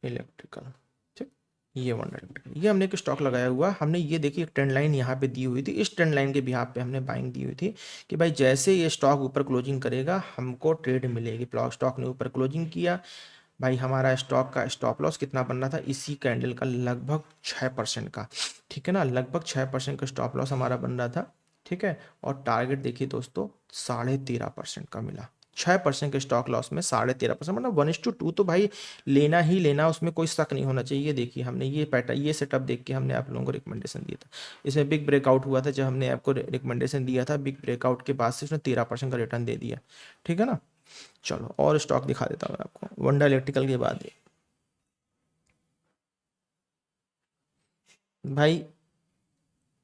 electrical. ठीक, ये वंडर इलेक्ट्रिकल, ये हमने एक स्टॉक लगाया हुआ, हमने ये देखिए एक ट्रेंड लाइन यहाँ पे दी हुई थी, इस ट्रेंड लाइन के बिहाफ पे हमने बाइंग दी हुई थी कि भाई जैसे ये स्टॉक ऊपर क्लोजिंग करेगा हमको ट्रेड मिलेगी। स्टॉक ने ऊपर क्लोजिंग किया भाई, हमारा स्टॉक का स्टॉप लॉस कितना बन रहा था, इसी कैंडल का लगभग 6% का। ठीक है ना, लगभग 6% का स्टॉप लॉस हमारा बन रहा था। ठीक है, और टारगेट देखिए दोस्तों 13.5% का मिला। 6% के स्टॉक लॉस में 13.5%, मतलब 1:2 तो भाई लेना ही लेना, उसमें कोई शक नहीं होना चाहिए। देखिए हमने ये पैटर्न, ये सेटअप देख के हमने आप लोगों को रिकमेंडेशन दिया था। इसमें बिग ब्रेकआउट हुआ था, जब हमने आपको रिकमेंडेशन दिया था, बिग ब्रेकआउट के बाद से उसने 13% का रिटर्न दे दिया। ठीक है ना, चलो और स्टॉक दिखा देता हूँ आपको वंडा इलेक्ट्रिकल के बाद। भाई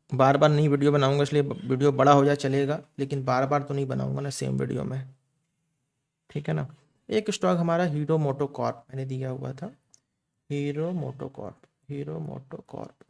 बार बार नहीं वीडियो बनाऊंगा, इसलिए वीडियो बड़ा हो जाए चलेगा, लेकिन बार बार तो नहीं बनाऊंगा ना सेम वीडियो में। ठीक है ना, एक स्टॉक हमारा हीरो मोटो कॉर्प मैंने दिया हुआ था, हीरो मोटो कॉर्प, हीरो मोटो कॉर्प,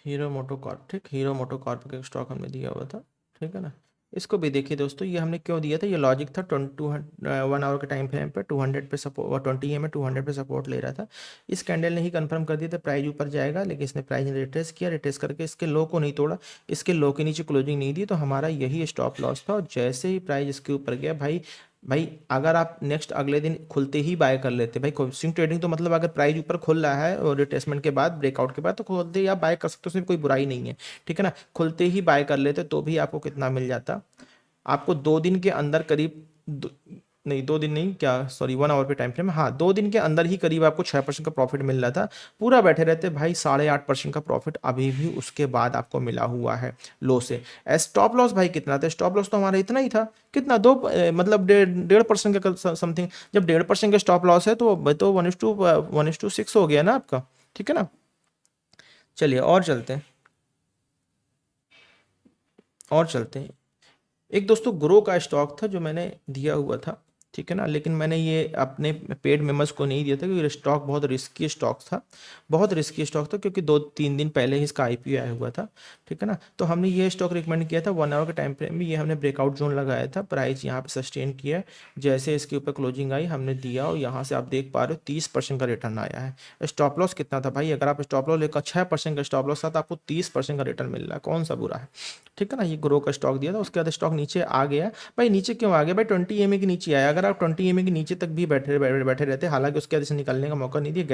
हीरो मोटो कॉर्प। ठीक, हीरो मोटो कॉर्प का स्टॉक हमने दिया हुआ था। ठीक है ना, इसको भी देखिए दोस्तों, ये हमने क्यों दिया था, ये लॉजिक था 1 आवर के टाइम फ्रेम पे 200 पे सपोर्ट, 20 EMA 200 पे सपोर्ट ले रहा था। इस कैंडल ने ही कंफर्म कर दिया था प्राइस ऊपर जाएगा, लेकिन इसने प्राइस रिट्रेस किया, रिट्रेस करके इसके लो को नहीं तोड़ा, इसके लो के नीचे क्लोजिंग नहीं दी, तो हमारा यही स्टॉप लॉस था। और जैसे ही प्राइस इसके ऊपर गया भाई, भाई अगर आप नेक्स्ट अगले दिन खुलते ही बाय कर लेते भाई, स्विंग ट्रेडिंग तो मतलब अगर प्राइस ऊपर खुल रहा है और रिट्रेसमेंट के बाद, ब्रेकआउट के बाद, तो खुलते ही आप बाय कर सकते हो, उसमें कोई बुराई नहीं है। ठीक है ना, खुलते ही बाय कर लेते तो भी आपको कितना मिल जाता, आपको 2 दिन के अंदर करीब नहीं 2 दिन नहीं, क्या सॉरी 1 आवर के टाइम फ्रेम में, हाँ 2 दिन के अंदर ही करीब आपको 6% का प्रॉफिट मिल रहा था। पूरा बैठे रहते भाई 8.5% का प्रॉफिट अभी भी उसके बाद आपको मिला हुआ है लो से। स्टॉप लॉस भाई कितना था, स्टॉप लॉस तो हमारा इतना ही था, कितना मतलब 1.5% का समथिंग। जब 1.5% का स्टॉप लॉस है तो 1:6 हो गया ना आपका, ठीक है ना। चलिए और चलते हैं। एक दोस्तों ग्रो का स्टॉक था जो मैंने दिया हुआ था, ठीक है ना, लेकिन मैंने ये अपने पेड मेंबर्स को नहीं दिया था क्योंकि स्टॉक बहुत रिस्की स्टॉक था, बहुत रिस्की स्टॉक था, क्योंकि 2-3 दिन पहले ही इसका आईपीओ आया हुआ था, ठीक है ना। तो हमने ये स्टॉक रिकमेंड किया था 1 आवर के टाइम फ्रेम में, ये हमने ब्रेकआउट जोन लगाया था, प्राइस यहाँ पे सस्टेन किया है, जैसे इसके ऊपर क्लोजिंग आई हमने दिया और यहाँ से आप देख पा रहे हो 30% का रिटर्न आया है। स्टॉप लॉस कितना था भाई, अगर आप स्टॉप लॉस लेकर 6% का स्टॉप लॉस था तो आपको 30% का रिटर्न मिल रहा है, कौन सा बुरा है, ठीक है ना। ये ग्रो का स्टॉक दिया था, उसके बाद स्टॉक नीचे आ गया। भाई नीचे क्यों आ गया भाई, 20 EMA के नीचे आया, अगर आप 20 EMA के नीचे तक भी बैठे रहते, हालांकि उसके बाद इसे निकलने का मौका नहीं दिया,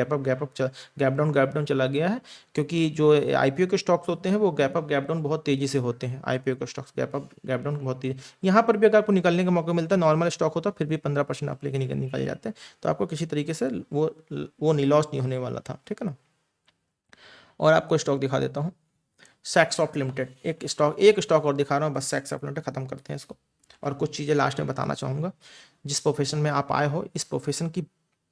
गैप डाउन चला गया है, क्योंकि जो आईपीओ के स्टॉक्स होते हैं वो गैप डाउन बहुत तेजी से होते हैं, आईपीओ के स्टॉक्स गैप डाउन बहुत तेजी। यहाँ पर भी अगर आपको निकलने का मौका मिलता है, नॉर्मल स्टॉक होता फिर भी 15% आप लेके निकल जाते हैं, तो आपको किसी तरीके से वो नहीं लॉस नहीं होने वाला था, ठीक है ना। और आपको स्टॉक दिखा देता हूँ, सैक्सॉफ्ट लिमिटेड, एक स्टॉक और दिखा रहा हूँ बस, सैक्सॉफ्ट लिमिटेड खत्म करते हैं इसको। और कुछ चीज़ें लास्ट में बताना चाहूँगा, जिस प्रोफेशन में आप आए हो इस प्रोफेशन की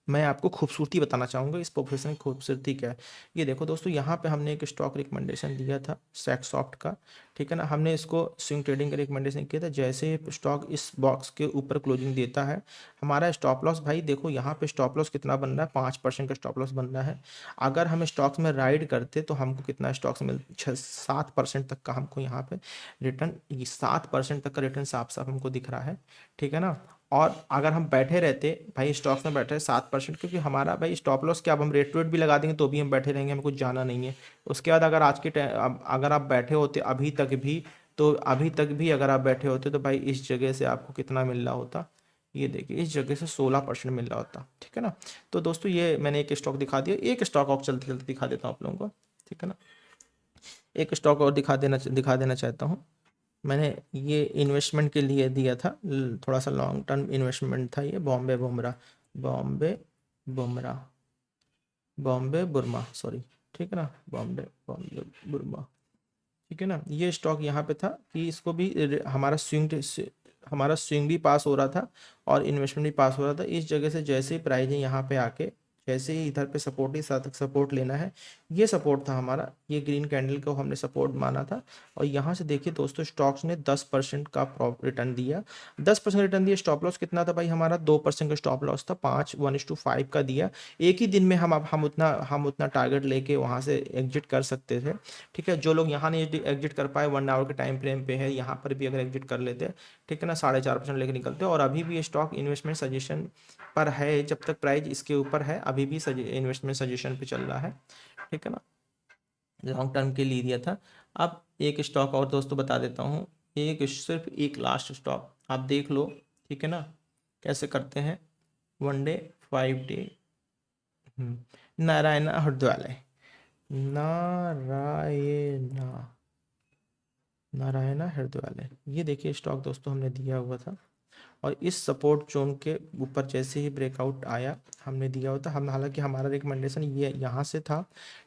मैं आपको खूबसूरती बताना चाहूँगा, इस प्रोफेशन की खूबसूरती क्या है। ये देखो दोस्तों, यहाँ पे हमने एक स्टॉक रिकमेंडेशन दिया था सैक्सॉफ्ट का, ठीक है ना, हमने इसको स्विंग ट्रेडिंग का रिकमेंडेशन किया था। जैसे ही स्टॉक इस बॉक्स के ऊपर क्लोजिंग देता है, हमारा स्टॉप लॉस भाई देखो यहाँ पे स्टॉप लॉस कितना बन रहा है, 5% का स्टॉप लॉस बन रहा है। अगर हम स्टॉक्स में राइड करते तो हमको कितना स्टॉक्स मिल 6-7% तक का हमको यहाँ पे रिटर्न, 7% तक का रिटर्न साफ साफ हमको दिख रहा है, ठीक है ना। और अगर हम बैठे रहते भाई स्टॉक्स में बैठे 7%, क्योंकि हमारा भाई स्टॉप लॉस क्या, अब हम रेट टू रेट भी लगा देंगे तो भी हम बैठे रहेंगे, हमें कुछ जाना नहीं है। उसके बाद अगर अगर आप बैठे होते अभी तक भी, तो अभी तक भी अगर आप बैठे होते तो भाई इस जगह से आपको कितना मिल रहा होता, ये देखिए इस जगह से 16% मिल रहा होता, ठीक है ना। तो दोस्तों ये मैंने एक स्टॉक दिखा दिया, एक स्टॉक और चलते चलते दिखा देता हूँ आप लोगों को, ठीक है ना। एक स्टॉक और दिखा देना चाहता हूँ। मैंने ये इन्वेस्टमेंट के लिए दिया था, थोड़ा सा लॉन्ग टर्म इन्वेस्टमेंट था ये, बॉम्बे बुमरा बॉम्बे बुरमा सॉरी, ठीक है ना, बॉम्बे बुरमा, ठीक है ना। ये स्टॉक यहाँ पे था कि इसको भी हमारा स्विंग भी पास हो रहा था और इन्वेस्टमेंट भी पास हो रहा था। इस जगह से जैसे ही प्राइस है यहाँ पे आके, जैसे ही इधर पे सपोर्ट ही साथ सपोर्ट लेना है, ये सपोर्ट था हमारा, ये ग्रीन कैंडल को हमने सपोर्ट माना था। और यहाँ से देखिए दोस्तों स्टॉक्स ने 10% का रिटर्न दिया, 10% रिटर्न दिया। स्टॉप लॉस कितना था भाई हमारा, 2% का स्टॉप लॉस था, 1:5 का दिया। एक ही दिन में हम उतना टारगेट लेके वहाँ से एग्जिट कर सकते थे, ठीक है। जो लोग यहाँ नहीं एग्जिट कर पाए, 1 आवर के टाइम फ्रेम पे है, यहाँ पर भी अगर एग्जिट कर लेते, ठीक है ना, 4.5% लेके निकलते। और अभी भी ये स्टॉक इन्वेस्टमेंट सजेशन पर है, जब तक प्राइस इसके ऊपर है अभी भी इन्वेस्टमेंट सजेशन पे चल रहा है, ठीक है ना, लॉन्ग टर्म के लिए दिया था। अब एक स्टॉक और दोस्तों बता देता हूँ, सिर्फ एक लास्ट स्टॉक आप देख लो, ठीक है ना, कैसे करते हैं 1 डे 5 डे। नारायणा हृदयालय, नारायणा नारायणा हृदयालय, ये देखिए स्टॉक दोस्तों हमने दिया हुआ था। और इस सपोर्ट जोन के ऊपर जैसे ही ब्रेकआउट आया हमने दिया होता, हम हालांकि हमारा रिकमेंडेशन ये यहाँ से था,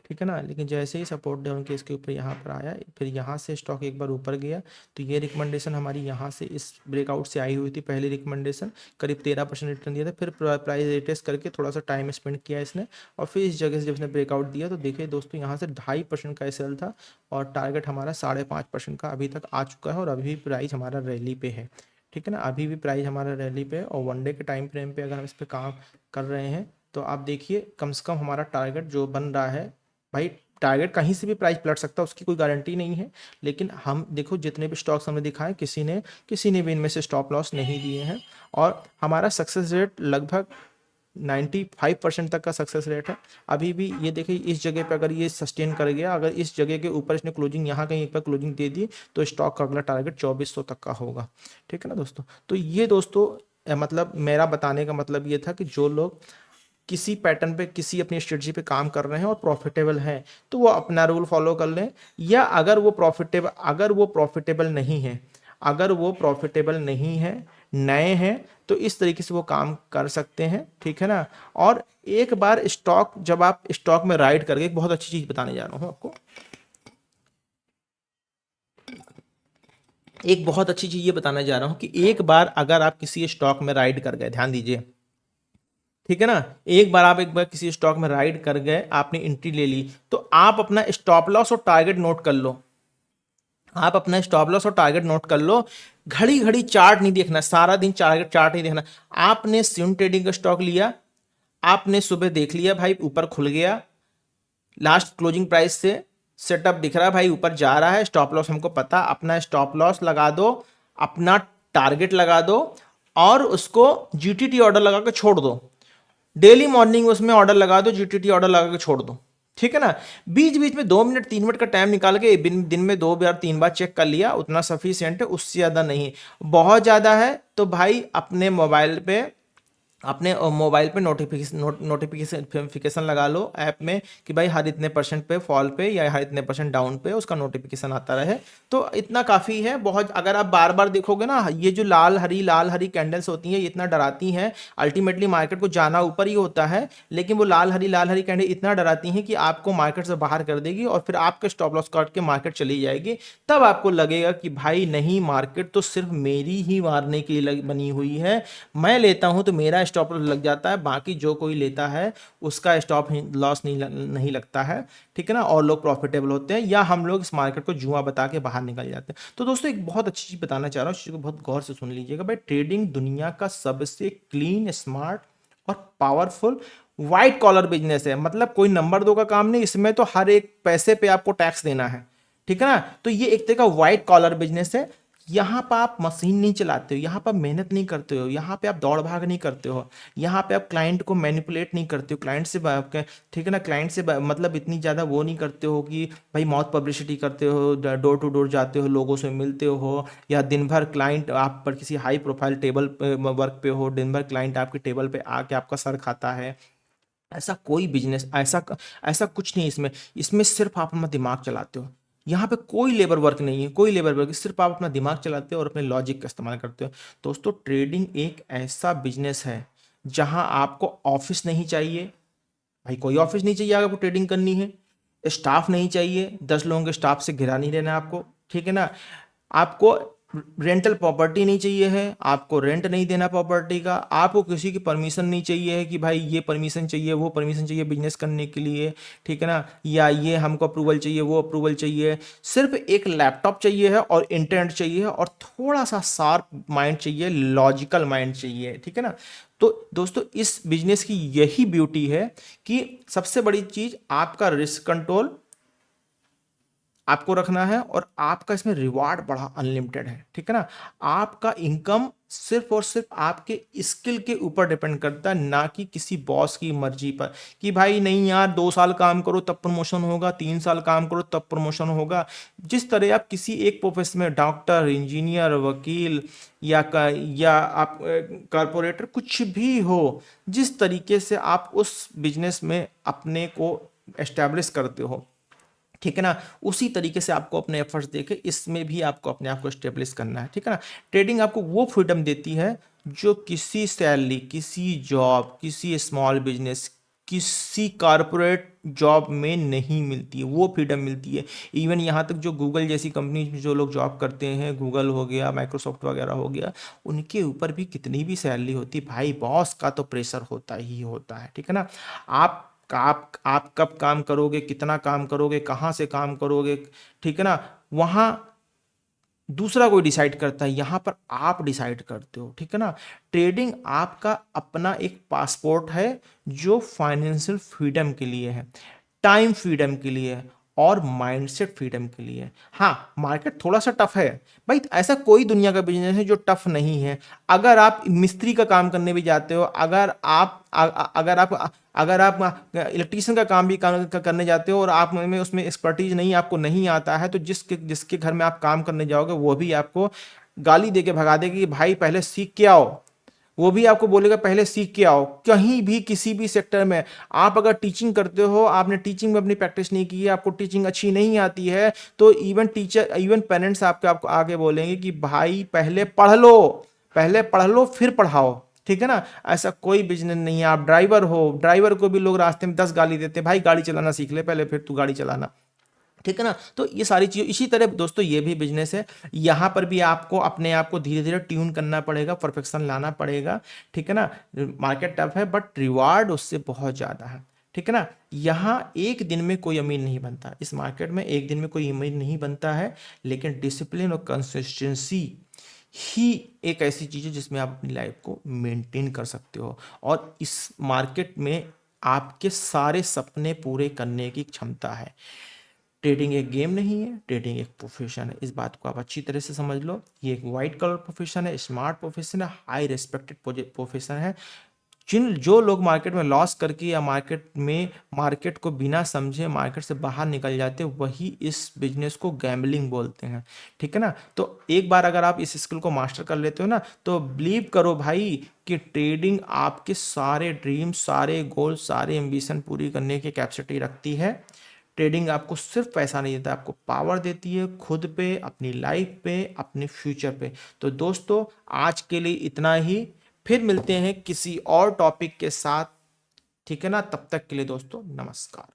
ठीक है ना, लेकिन जैसे ही सपोर्ट जोन के इसके ऊपर यहाँ पर आया, फिर यहाँ से स्टॉक एक बार ऊपर गया, तो ये रिकमेंडेशन हमारी यहाँ से इस ब्रेकआउट से आई हुई थी, पहली रिकमेंडेशन करीब 13% रिटर्न दिया था। फिर प्राइस रिटेस्ट करके थोड़ा सा टाइम स्पेंड किया इसने, और फिर इस जगह से जब इसने ब्रेकआउट दिया तो देखिए दोस्तों यहाँ से 2.5% का एसएल था, और टारगेट हमारा 5.5% का अभी तक आ चुका है, और अभी भी प्राइस हमारा रैली पे है, ठीक है ना, अभी भी प्राइस हमारा रैली पे है। और 1 डे के टाइम फ्रेम पे अगर हम इस पे काम कर रहे हैं तो आप देखिए कम से कम हमारा टारगेट जो बन रहा है, भाई टारगेट कहीं से भी प्राइस पलट सकता है, उसकी कोई गारंटी नहीं है, लेकिन हम देखो जितने भी स्टॉक्स हमने दिखाए किसी ने भी इनमें से स्टॉप लॉस नहीं दिए हैं, और हमारा सक्सेस रेट लगभग 95% तक का सक्सेस रेट है। अभी भी ये देखिए इस जगह पे अगर ये सस्टेन कर गया, अगर इस जगह के ऊपर इसने क्लोजिंग यहाँ कहीं एक पर क्लोजिंग दे दी, तो स्टॉक का अगला टारगेट 2400 तक का होगा, ठीक है ना दोस्तों। तो ये दोस्तों मतलब मेरा बताने का मतलब ये था कि जो लोग किसी पैटर्न पे किसी अपनी स्ट्रेटजी पे काम कर रहे हैं और प्रॉफिटेबल हैं, तो वो अपना रूल फॉलो कर लें, या अगर वो प्रॉफिटेबल नहीं है, अगर वो प्रॉफिटेबल नहीं है, नए हैं तो इस तरीके से वो काम कर सकते हैं, ठीक है ना। और एक बार स्टॉक, जब आप स्टॉक में राइड करके, एक बहुत अच्छी चीज बताने जा रहा हूं आपको, एक बहुत अच्छी चीज ये बताना जा रहा हूं कि एक बार अगर आप किसी स्टॉक में राइड कर गए, ध्यान दीजिए, ठीक है ना, एक बार किसी स्टॉक में राइड कर गए, आपने एंट्री ले ली, तो आप अपना स्टॉप लॉस और टारगेट नोट कर लो। आप अपना स्टॉप लॉस और टारगेट नोट कर लो। घड़ी घड़ी चार्ट नहीं देखना, सारा दिन टारगेट चार्ट नहीं देखना। आपने स्विंग ट्रेडिंग का स्टॉक लिया, आपने सुबह देख लिया भाई ऊपर खुल गया, लास्ट क्लोजिंग प्राइस से सेटअप दिख रहा है भाई ऊपर जा रहा है, स्टॉप लॉस हमको पता, अपना स्टॉप लॉस लगा दो, अपना टारगेट लगा दो और उसको जीटीटी ऑर्डर लगा के छोड़ दो। डेली मॉर्निंग उसमें ऑर्डर लगा दो, जीटीटी ऑर्डर लगा के छोड़ दो, ठीक है ना। बीच बीच में 2 मिनट 3 मिनट का टाइम निकाल के दिन में 2 बार 3 बार चेक कर लिया, उतना सफिशियंट है, उससे ज़्यादा नहीं। बहुत ज़्यादा है तो भाई अपने मोबाइल पे नोटिफिकेशन लगा लो ऐप में कि भाई हर इतने परसेंट पे फॉल पे या हर इतने परसेंट डाउन पे उसका नोटिफिकेशन आता रहे, तो इतना काफ़ी है। बहुत अगर आप बार बार देखोगे ना, ये जो लाल हरी कैंडल्स होती हैं ये इतना डराती हैं, अल्टीमेटली मार्केट को जाना ऊपर ही होता है, लेकिन वो लाल हरी कैंडल इतना डराती हैं कि आपको मार्केट से बाहर कर देगी और फिर आपके स्टॉप लॉस काट के मार्केट चली जाएगी। तब आपको लगेगा कि भाई नहीं, मार्केट तो सिर्फ मेरी ही मारने के लिए बनी हुई है, मैं लेता हूं तो मेरा स्टॉप लॉस लग जाता है, बाकी जो कोई लेता है उसका स्टॉप लॉस नहीं लगता है, ठीक है ना, और लोग प्रॉफिटेबल होते हैं, या हम लोग इस मार्केट को जुआ बता के बाहर निकल जाते हैं। तो दोस्तों एक बहुत अच्छी चीज बताना चाह रहा हूँ, चीज को बहुत गौर से सुन लीजिएगा भाई। ट्रेडिंग दुनिया का सबसे क्लीन, स्मार्ट और पावरफुल व्हाइट कॉलर बिजनेस है। मतलब कोई नंबर 2 का काम नहीं, इसमें तो हर एक पैसे पे आपको टैक्स देना है, ठीक है ना। तो ये एक तरह का व्हाइट कॉलर बिजनेस है। यहाँ पर आप मशीन नहीं चलाते हो, यहाँ पर मेहनत नहीं करते हो, यहाँ पे आप दौड़ भाग नहीं करते हो, यहाँ पे आप क्लाइंट को मैनिपुलेट नहीं करते हो, क्लाइंट से ठीक है ना, क्लाइंट से मतलब इतनी ज़्यादा वो नहीं करते हो कि भाई माउथ पब्लिसिटी करते हो, डोर टू डोर जाते हो, लोगों से मिलते हो, या दिन भर क्लाइंट आप पर किसी हाई प्रोफाइल टेबल वर्क पे हो, दिन भर क्लाइंट आपके टेबल पे आके आपका सर खाता है। ऐसा कोई बिजनेस, ऐसा कुछ नहीं इसमें। इसमें सिर्फ आप अपना दिमाग चलाते हो, यहाँ पे कोई लेबर वर्क नहीं है, कोई लेबर वर्क, सिर्फ आप अपना दिमाग चलाते हो और अपने लॉजिक का इस्तेमाल करते हो। दोस्तों ट्रेडिंग एक ऐसा बिजनेस है जहां आपको ऑफिस नहीं चाहिए, भाई कोई ऑफिस नहीं चाहिए अगर आपको ट्रेडिंग करनी है, स्टाफ नहीं चाहिए, 10 लोगों के स्टाफ से घिरा नहीं रहना आपको, ठीक है ना। आपको रेंटल प्रॉपर्टी नहीं चाहिए है, आपको रेंट नहीं देना प्रॉपर्टी का, आपको किसी की परमिशन नहीं चाहिए है कि भाई ये परमिशन चाहिए वो परमिशन चाहिए बिजनेस करने के लिए, ठीक है ना, या ये हमको अप्रूवल चाहिए वो अप्रूवल चाहिए। सिर्फ एक लैपटॉप चाहिए है और इंटरनेट चाहिए है और थोड़ा सा शार्प माइंड चाहिए, लॉजिकल माइंड चाहिए, ठीक है ना। तो दोस्तों इस बिजनेस की यही ब्यूटी है कि सबसे बड़ी चीज आपका रिस्क कंट्रोल आपको रखना है, और आपका इसमें रिवार्ड बड़ा अनलिमिटेड है, ठीक है ना। आपका इनकम सिर्फ और सिर्फ आपके स्किल के ऊपर डिपेंड करता है, ना कि किसी बॉस की मर्जी पर कि भाई नहीं यार 2 साल काम करो तब प्रमोशन होगा, 3 साल काम करो तब प्रमोशन होगा। जिस तरह आप किसी एक प्रोफेशन में डॉक्टर, इंजीनियर, वकील या आप कारपोरेटर कुछ भी हो, जिस तरीके से आप उस बिजनेस में अपने को एस्टेब्लिश करते हो, ठीक है ना, उसी तरीके से आपको अपने एफर्ट्स देके इसमें भी आपको अपने आप को स्टेब्लिश करना है, ठीक है ना। ट्रेडिंग आपको वो फ्रीडम देती है जो किसी सैलरी, किसी जॉब, किसी स्मॉल बिजनेस, किसी कारपोरेट जॉब में नहीं मिलती है, वो फ्रीडम मिलती है। इवन यहाँ तक जो गूगल जैसी कंपनी में जो लोग जॉब करते हैं, गूगल हो गया, माइक्रोसॉफ्ट वगैरह हो गया, उनके ऊपर भी कितनी भी सैलरी होती है भाई, बॉस का तो प्रेशर होता ही होता है, ठीक है ना। आप कब काम करोगे, कितना काम करोगे, कहाँ से काम करोगे, ठीक है ना, वहाँ दूसरा कोई डिसाइड करता है, यहाँ पर आप डिसाइड करते हो, ठीक है ना। ट्रेडिंग आपका अपना एक पासपोर्ट है जो फाइनेंशियल फ्रीडम के लिए है, टाइम फ्रीडम के लिए है और माइंडसेट फ्रीडम के लिए है। हाँ मार्केट थोड़ा सा टफ है भाई, ऐसा कोई दुनिया का बिजनेस है जो टफ नहीं है। अगर आप मिस्त्री का काम करने भी जाते हो, अगर आप इलेक्ट्रीशियन का काम भी करने जाते हो और आप में उसमें एक्सपर्टीज नहीं, आपको नहीं आता है, तो जिसके घर में आप काम करने जाओगे वो भी आपको गाली दे के भगा देगा कि भाई पहले सीख के आओ, वो भी आपको बोलेगा पहले सीख के आओ। कहीं भी किसी भी सेक्टर में आप अगर टीचिंग करते हो, आपने टीचिंग में अपनी प्रैक्टिस नहीं की है, आपको टीचिंग अच्छी नहीं आती है, तो इवन पेरेंट्स आपको आगे बोलेंगे कि भाई पहले पढ़ लो, पहले पढ़ लो फिर पढ़ाओ, ठीक है ना। ऐसा कोई बिजनेस नहीं है। आप ड्राइवर हो, ड्राइवर को भी लोग रास्ते में 10 गाली देते हैं, भाई गाड़ी चलाना सीख ले पहले फिर तू गाड़ी चलाना, ठीक है ना। तो ये सारी चीज़ इसी तरह दोस्तों ये भी बिजनेस है। यहाँ पर भी आपको अपने आप को धीरे धीरे ट्यून करना पड़ेगा, परफेक्शन लाना पड़ेगा, ठीक है ना। मार्केट टफ है बट रिवार्ड उससे बहुत ज़्यादा है, ठीक है ना। यहाँ एक दिन में कोई अमीर नहीं बनता, इस मार्केट में एक दिन में कोई अमीर नहीं बनता है, लेकिन डिसिप्लिन और कंसिस्टेंसी ही एक ऐसी चीज़ है जिसमें आप अपनी लाइफ को मेंटेन कर सकते हो। और इस मार्केट में आपके सारे सपने पूरे करने की क्षमता है। ट्रेडिंग एक गेम नहीं है, ट्रेडिंग एक प्रोफेशन है। इस बात को आप अच्छी तरह से समझ लो। ये एक वाइट कलर प्रोफेशन है, स्मार्ट प्रोफेशन है, हाई रिस्पेक्टेड प्रोफेशन है। जो लोग मार्केट में लॉस करके या मार्केट को बिना समझे मार्केट से बाहर निकल जाते हैं, वही इस बिजनेस को गैम्बलिंग बोलते हैं, ठीक है ना। तो एक बार अगर आप इस स्किल को मास्टर कर लेते हो ना, तो बिलीव करो भाई कि ट्रेडिंग आपके सारे ड्रीम, सारे गोल, सारे एम्बिशन पूरी करने की कैपेसिटी रखती है। ट्रेडिंग आपको सिर्फ पैसा नहीं देता, आपको पावर देती है खुद पे, अपनी लाइफ पे, अपने फ्यूचर पे। तो दोस्तों आज के लिए इतना ही, फिर मिलते हैं किसी और टॉपिक के साथ, ठीक है ना। तब तक के लिए दोस्तों नमस्कार।